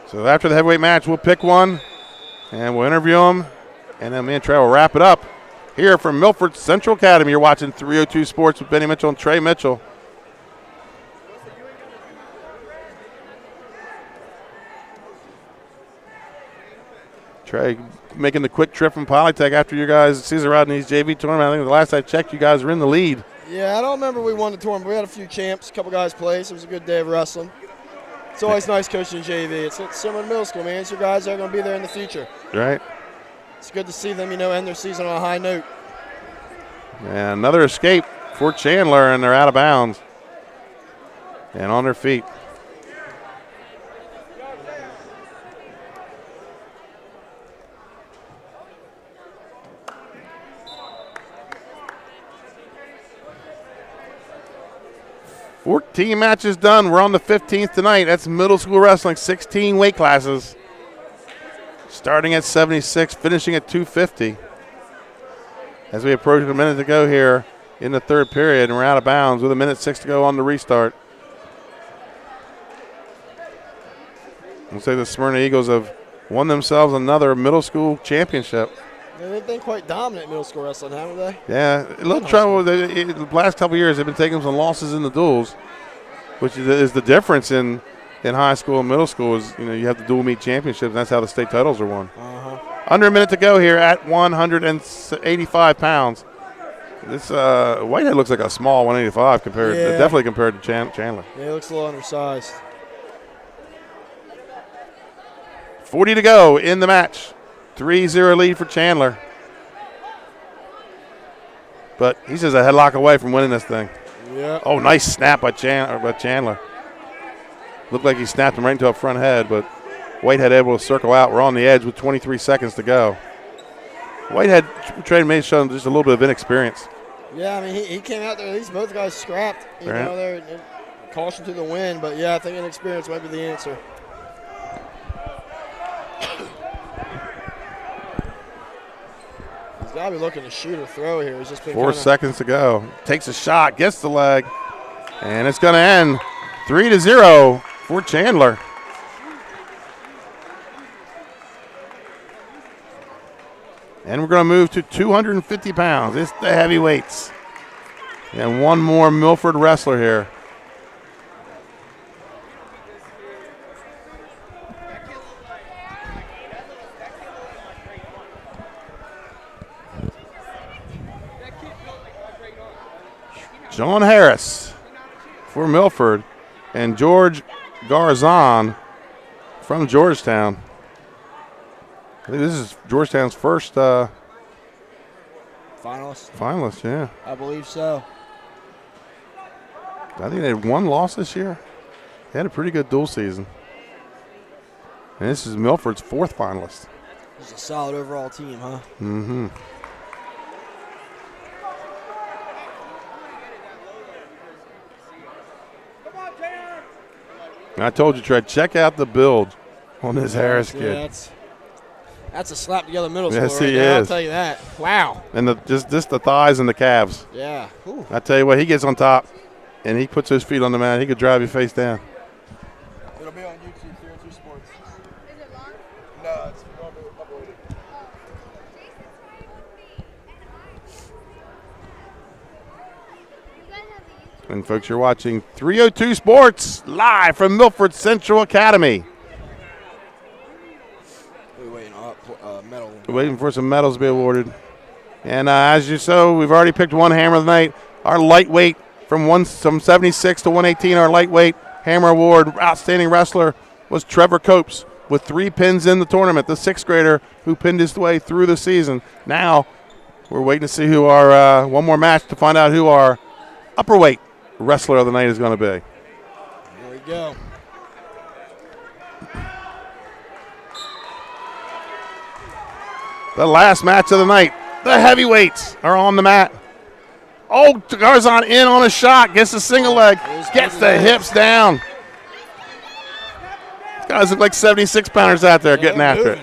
So after the heavyweight match, we'll pick one, and we'll interview him, and then me and Trey will wrap it up. Here from Milford Central Academy, you're watching 302 Sports with Benny Mitchell and Trey Mitchell. Trey making the quick trip from Polytech after you guys season ride in these JV tournament. I think the last I checked, you guys were in the lead. Yeah, I don't remember we won the tournament. We had a few champs, a couple guys placed. It was a good day of wrestling. It's always nice coaching JV. It's similar to middle school, man. It's your guys that are going to be there in the future. Right. It's good to see them, end their season on a high note. And another escape for Chandler, and they're out of bounds and on their feet. 14 matches done. We're on the 15th tonight. That's middle school wrestling, 16 weight classes. Starting at 76, finishing at 250. As we approach a minute to go here in the third period, and we're out of bounds with 1:06 to go on the restart. We'll say the Smyrna Eagles have won themselves another middle school championship. Yeah, they've been quite dominant in middle school wrestling, haven't they? Yeah, a little trouble. The last couple of years, they've been taking some losses in the duels, which is the difference in high school and middle school. Is you have the dual meet championships, and that's how the state titles are won. Under a minute to go here at 185 pounds. This Whitehead looks like a small 185 definitely compared to Chandler. Yeah, he looks a little undersized. 40 to go in the match. 3-0 lead for Chandler. But he's just a headlock away from winning this thing. Yeah. Oh, nice snap by Chandler. Looked like he snapped him right into a front head, but Whitehead able to circle out. We're on the edge with 23 seconds to go. Whitehead trade may show just a little bit of inexperience. Yeah, I mean, he came out there. These both guys scrapped. They're caution to the wind, but yeah, I think inexperience might be the answer. He's got to be looking to shoot or throw here. He's just been 4 seconds to go. Takes a shot, gets the leg, and it's going to end 3-0 for Chandler. And we're going to move to 250 pounds. It's the heavyweights. And one more Milford wrestler here. John Harris for Milford and George Garzon from Georgetown. I think this is Georgetown's first finalist, yeah. I believe so. I think they had one loss this year. They had a pretty good dual season. And this is Milford's fourth finalist. It's a solid overall team, huh? Mm-hmm. I told you, Trey, check out the build on this Harris kid. Yeah, that's a slap together middle schooler Yes, right he there, is. I'll tell you that. Wow. And just the thighs and the calves. Yeah. Ooh. I tell you what, he gets on top and he puts his feet on the mat. He could drive you face down. It'll be on YouTube, 302 Sports. Is it long? No, it's uploaded. And folks, you're watching 302 Sports live from Milford Central Academy. We're waiting on medal. We're waiting for some medals to be awarded. And as you saw, we've already picked one hammer of the night. Our lightweight from 76 to 118, our lightweight hammer award, outstanding wrestler, was Trevor Copes with 3 pins in the tournament, the 6th grader who pinned his way through the season. Now we're waiting to see who our one more match to find out who our upperweight wrestler of the night is going to be. There we go. The last match of the night. The heavyweights are on the mat. Oh, Garzon in on a shot. Gets the single leg. Gets the hips down. These guys look like 76-pounders out there getting after it.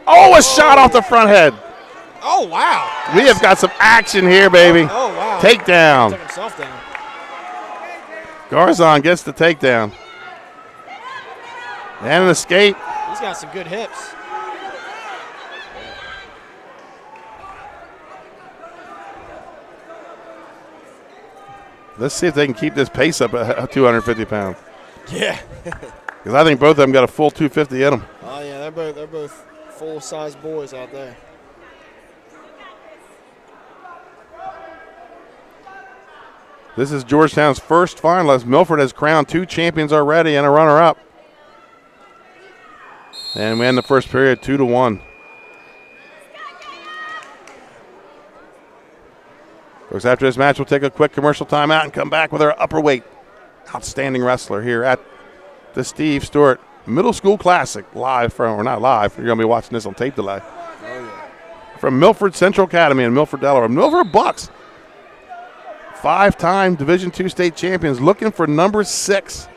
Oh, a shot off the front head. Oh, wow. We have got some action here, baby. Oh, wow. Takedown. Took himself down. Garzon gets the takedown. And an escape. He's got some good hips. Let's see if they can keep this pace up at 250 pounds. Yeah. Because I think both of them got a full 250 in them. Oh, yeah, they're both full-size boys out there. This is Georgetown's first finalist. Milford has crowned 2 champions already and a runner-up. And we end the first period 2-1. Folks, after this match, we'll take a quick commercial timeout and come back with our upperweight outstanding wrestler here at the Steve Stewart Middle School Classic, live from, or not live, you're going to be watching this on tape delay. Oh, yeah. From Milford Central Academy in Milford, Delaware. Milford Bucks 5-time Division II state champions, looking for number 6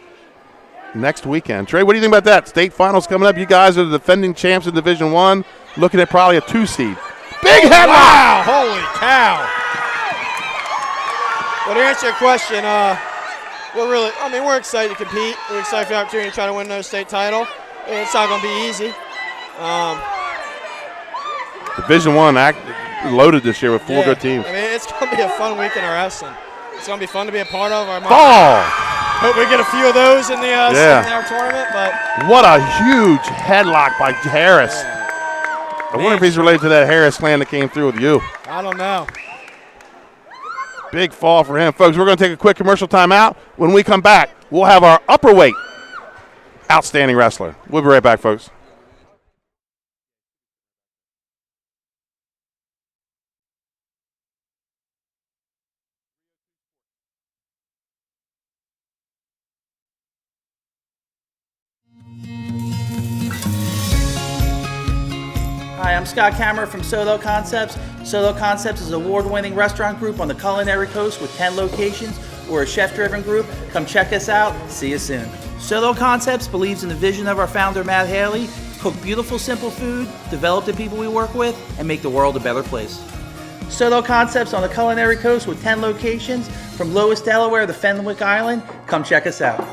next weekend. Trey, what do you think about that? State finals coming up. You guys are the defending champs in Division I, looking at probably a 2 seed. Big headlock! Wow, holy cow. Well, to answer your question, we're excited to compete. We're excited for the opportunity to try to win another state title. It's not going to be easy. Division I loaded this year with 4 good teams. I mean, it's going to be a fun weekend of wrestling. It's going to be fun to be a part of. Ball! Hope we get a few of those in the our tournament. But what a huge headlock by Harris. I wonder if he's related to that Harris clan that came through with you. I don't know. Big fall for him. Folks, we're going to take a quick commercial timeout. When we come back, we'll have our upper weight outstanding wrestler. We'll be right back, folks. Hi, I'm Scott Kammerer from Soto Concepts. Soto Concepts is an award-winning restaurant group on the culinary coast with 10 locations. We're a chef-driven group. Come check us out. See you soon. Soto Concepts believes in the vision of our founder, Matt Haley: cook beautiful, simple food, develop the people we work with, and make the world a better place. Soto Concepts on the culinary coast with 10 locations from Lois, Delaware to Fenwick Island. Come check us out.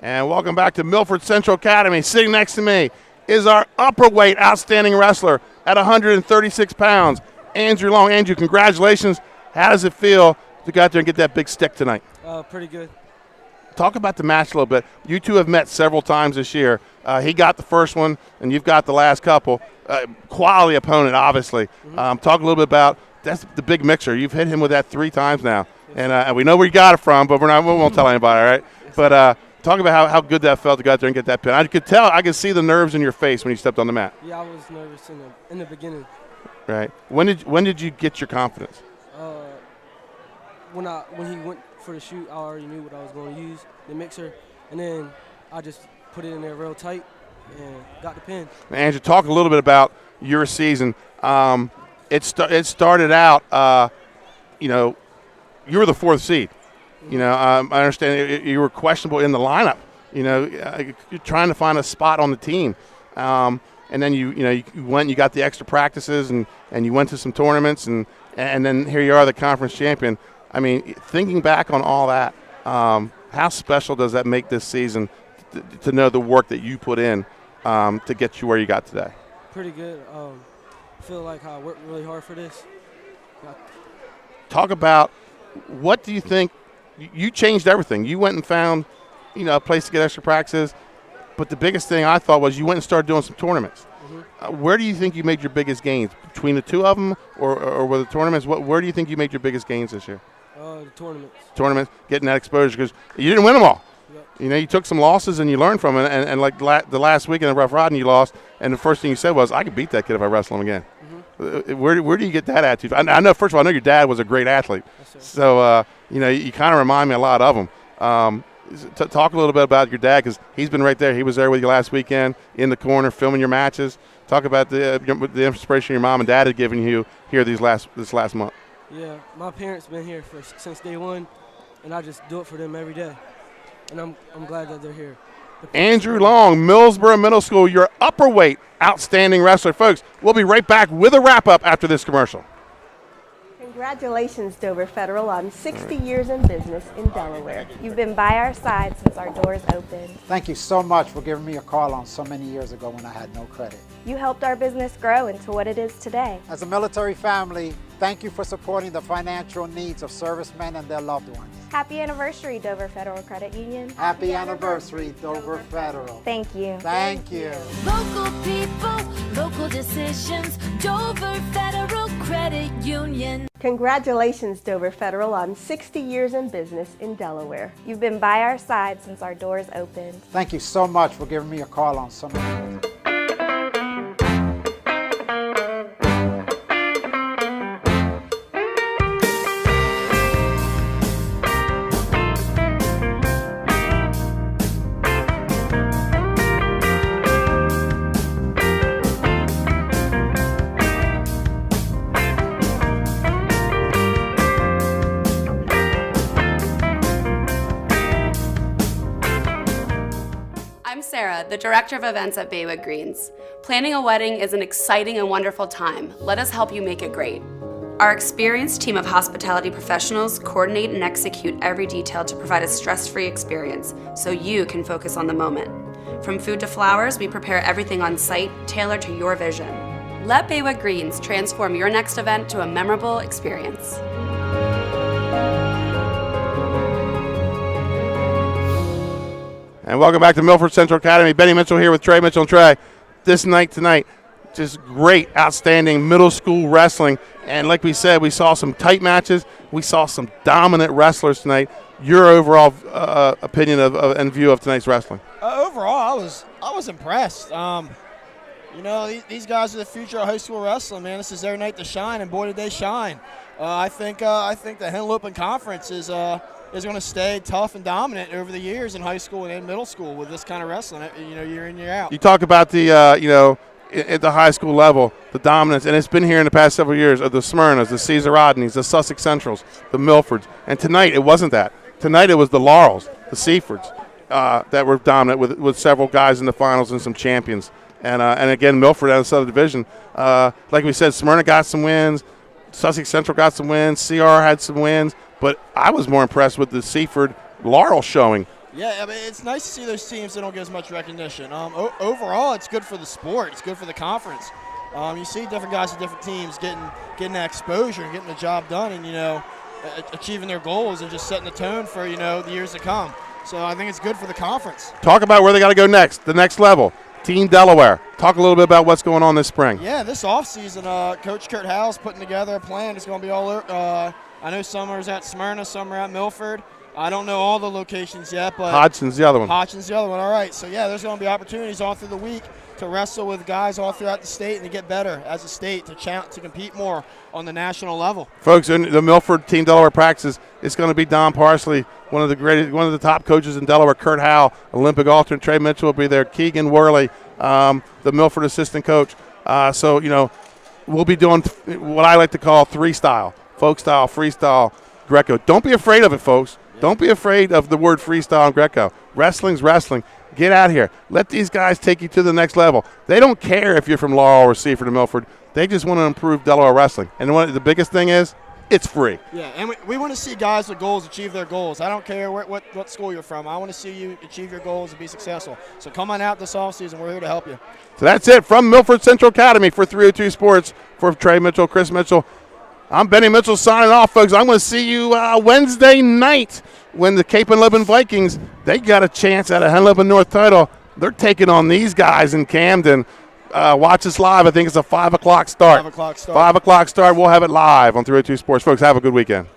And welcome back to Milford Central Academy. Sitting next to me is our upper weight outstanding wrestler at 136 pounds, Andrew Long. Andrew, congratulations. How does it feel to go out there and get that big stick tonight? Pretty good. Talk about the match a little bit. You two have met several times this year. He got the first one, and you've got the last couple. Quality opponent, obviously. Talk a little bit about that's the big mixer. You've hit him with that 3 times now, and we know where you got it from, but we won't tell anybody, all right? But talk about how good that felt to go out there and get that pin. I could tell, I could see the nerves in your face when you stepped on the mat. Yeah, I was nervous in the beginning. Right. When did you get your confidence? When he went for the shoot, I already knew what I was going to use, the mixer, and then I just put it in there real tight and got the pin. Andrew, talk a little bit about your season. It started out, you were the 4th seed. I understand you were questionable in the lineup. You're trying to find a spot on the team, and then you went and you got the extra practices and you went to some tournaments and then here you are, the conference champion. I mean, thinking back on all that, how special does that make this season to know the work that you put in to get you where you got today? Pretty good. I feel like I worked really hard for this. Talk about what do you think. You changed everything. You went and found, a place to get extra practices. But the biggest thing I thought was you went and started doing some tournaments. Where do you think you made your biggest gains? Between the two of them or with the tournaments? Where do you think you made your biggest gains this year? The tournaments. Tournaments, getting that exposure because you didn't win them all. Yep. You took some losses and you learned from it. And like the last weekend in Rough Riding, you lost. And the first thing you said was, I could beat that kid if I wrestle him again. Where do you get that attitude? I know, first of all, I know your dad was a great athlete. Yes, so, you kind of remind me a lot of him. Talk a little bit about your dad because he's been right there. He was there with you last weekend in the corner filming your matches. Talk about the inspiration your mom and dad had given you here this last month. Yeah, my parents been here since day one, and I just do it for them every day. And I'm glad that they're here. Andrew Long, Millsboro Middle School, your upper weight outstanding wrestler. Folks, we'll be right back with a wrap-up after this commercial. Congratulations, Dover Federal, on 60 years in business in Delaware. You've been by our side since our doors opened. Thank you so much for giving me a call on so many years ago when I had no credit. You helped our business grow into what it is today. As a military family, thank you for supporting the financial needs of servicemen and their loved ones. Happy anniversary, Dover Federal Credit Union. Happy anniversary, Dover Federal. Thank you. Thank you. Local people, local decisions, Dover Federal Credit Union. Congratulations, Dover Federal, on 60 years in business in Delaware. You've been by our side since our doors opened. Thank you so much for giving me a call on so many years. I'm Sarah, the Director of Events at Baywood Greens. Planning a wedding is an exciting and wonderful time. Let us help you make it great. Our experienced team of hospitality professionals coordinate and execute every detail to provide a stress-free experience so you can focus on the moment. From food to flowers, we prepare everything on site, tailored to your vision. Let Baywood Greens transform your next event to a memorable experience. And welcome back to Milford Central Academy. Benny Mitchell here with Trey Mitchell and Trey. This night tonight, just great, outstanding middle school wrestling. And like we said, we saw some tight matches. We saw some dominant wrestlers tonight. Your overall opinion of and view of tonight's wrestling? Overall, I was impressed. These guys are the future of high school wrestling, man. This is their night to shine, and boy, did they shine. I think the Henlopen Conference is going to stay tough and dominant over the years in high school and in middle school with this kind of wrestling, year in, year out. You talk about the, at the high school level, the dominance, and it's been here in the past several years, of the Smyrnas, the Cesar Rodneys, the Sussex Centrals, the Milfords. And tonight, it wasn't that. Tonight, it was the Laurels, the Seafords, that were dominant with several guys in the finals and some champions. And again, Milford out of the Southern Division. Like we said, Smyrna got some wins. Sussex Central got some wins. CR had some wins. But I was more impressed with the Seaford Laurel showing. Yeah, I mean, it's nice to see those teams that don't get as much recognition. Overall, it's good for the sport. It's good for the conference. You see different guys in different teams getting that exposure and getting the job done and, achieving their goals and just setting the tone for, the years to come. So I think it's good for the conference. Talk about where they got to go next, the next level. Team Delaware. Talk a little bit about what's going on this spring. Yeah, this offseason, Coach Kurt Howell's putting together a plan. It's going to be all over. I know some are at Smyrna, some are at Milford. I don't know all the locations yet, but Hodgson's the other one. All right. So, yeah, there's going to be opportunities all through the week to wrestle with guys all throughout the state and to get better as a state, to compete more on the national level. Folks, in the Milford Team Delaware practice, it's going to be Don Parsley, one of the top coaches in Delaware, Kurt Howell, Olympic alternate. Trey Mitchell will be there, Keegan Worley, the Milford assistant coach. We'll be doing what I like to call three-style, folk style, freestyle, Greco. Don't be afraid of it, folks. Don't be afraid of the word freestyle and Greco. Wrestling's wrestling. Get out here. Let these guys take you to the next level. They don't care if you're from Laurel or Seaford or Milford. They just want to improve Delaware wrestling. And the biggest thing is, it's free. Yeah, and we want to see guys with goals achieve their goals. I don't care what school you're from. I want to see you achieve your goals and be successful. So come on out this offseason. We're here to help you. So that's it from Milford Central Academy for 302 Sports. For Trey Mitchell, Chris Mitchell, I'm Benny Mitchell signing off, folks. I'm going to see you Wednesday night when the Cape Henlopen Vikings, they got a chance at a Henlopen North title. They're taking on these guys in Camden. Watch us live. I think it's a 5 o'clock start. 5 o'clock start. 5 o'clock start. We'll have it live on 302 Sports. Folks, have a good weekend.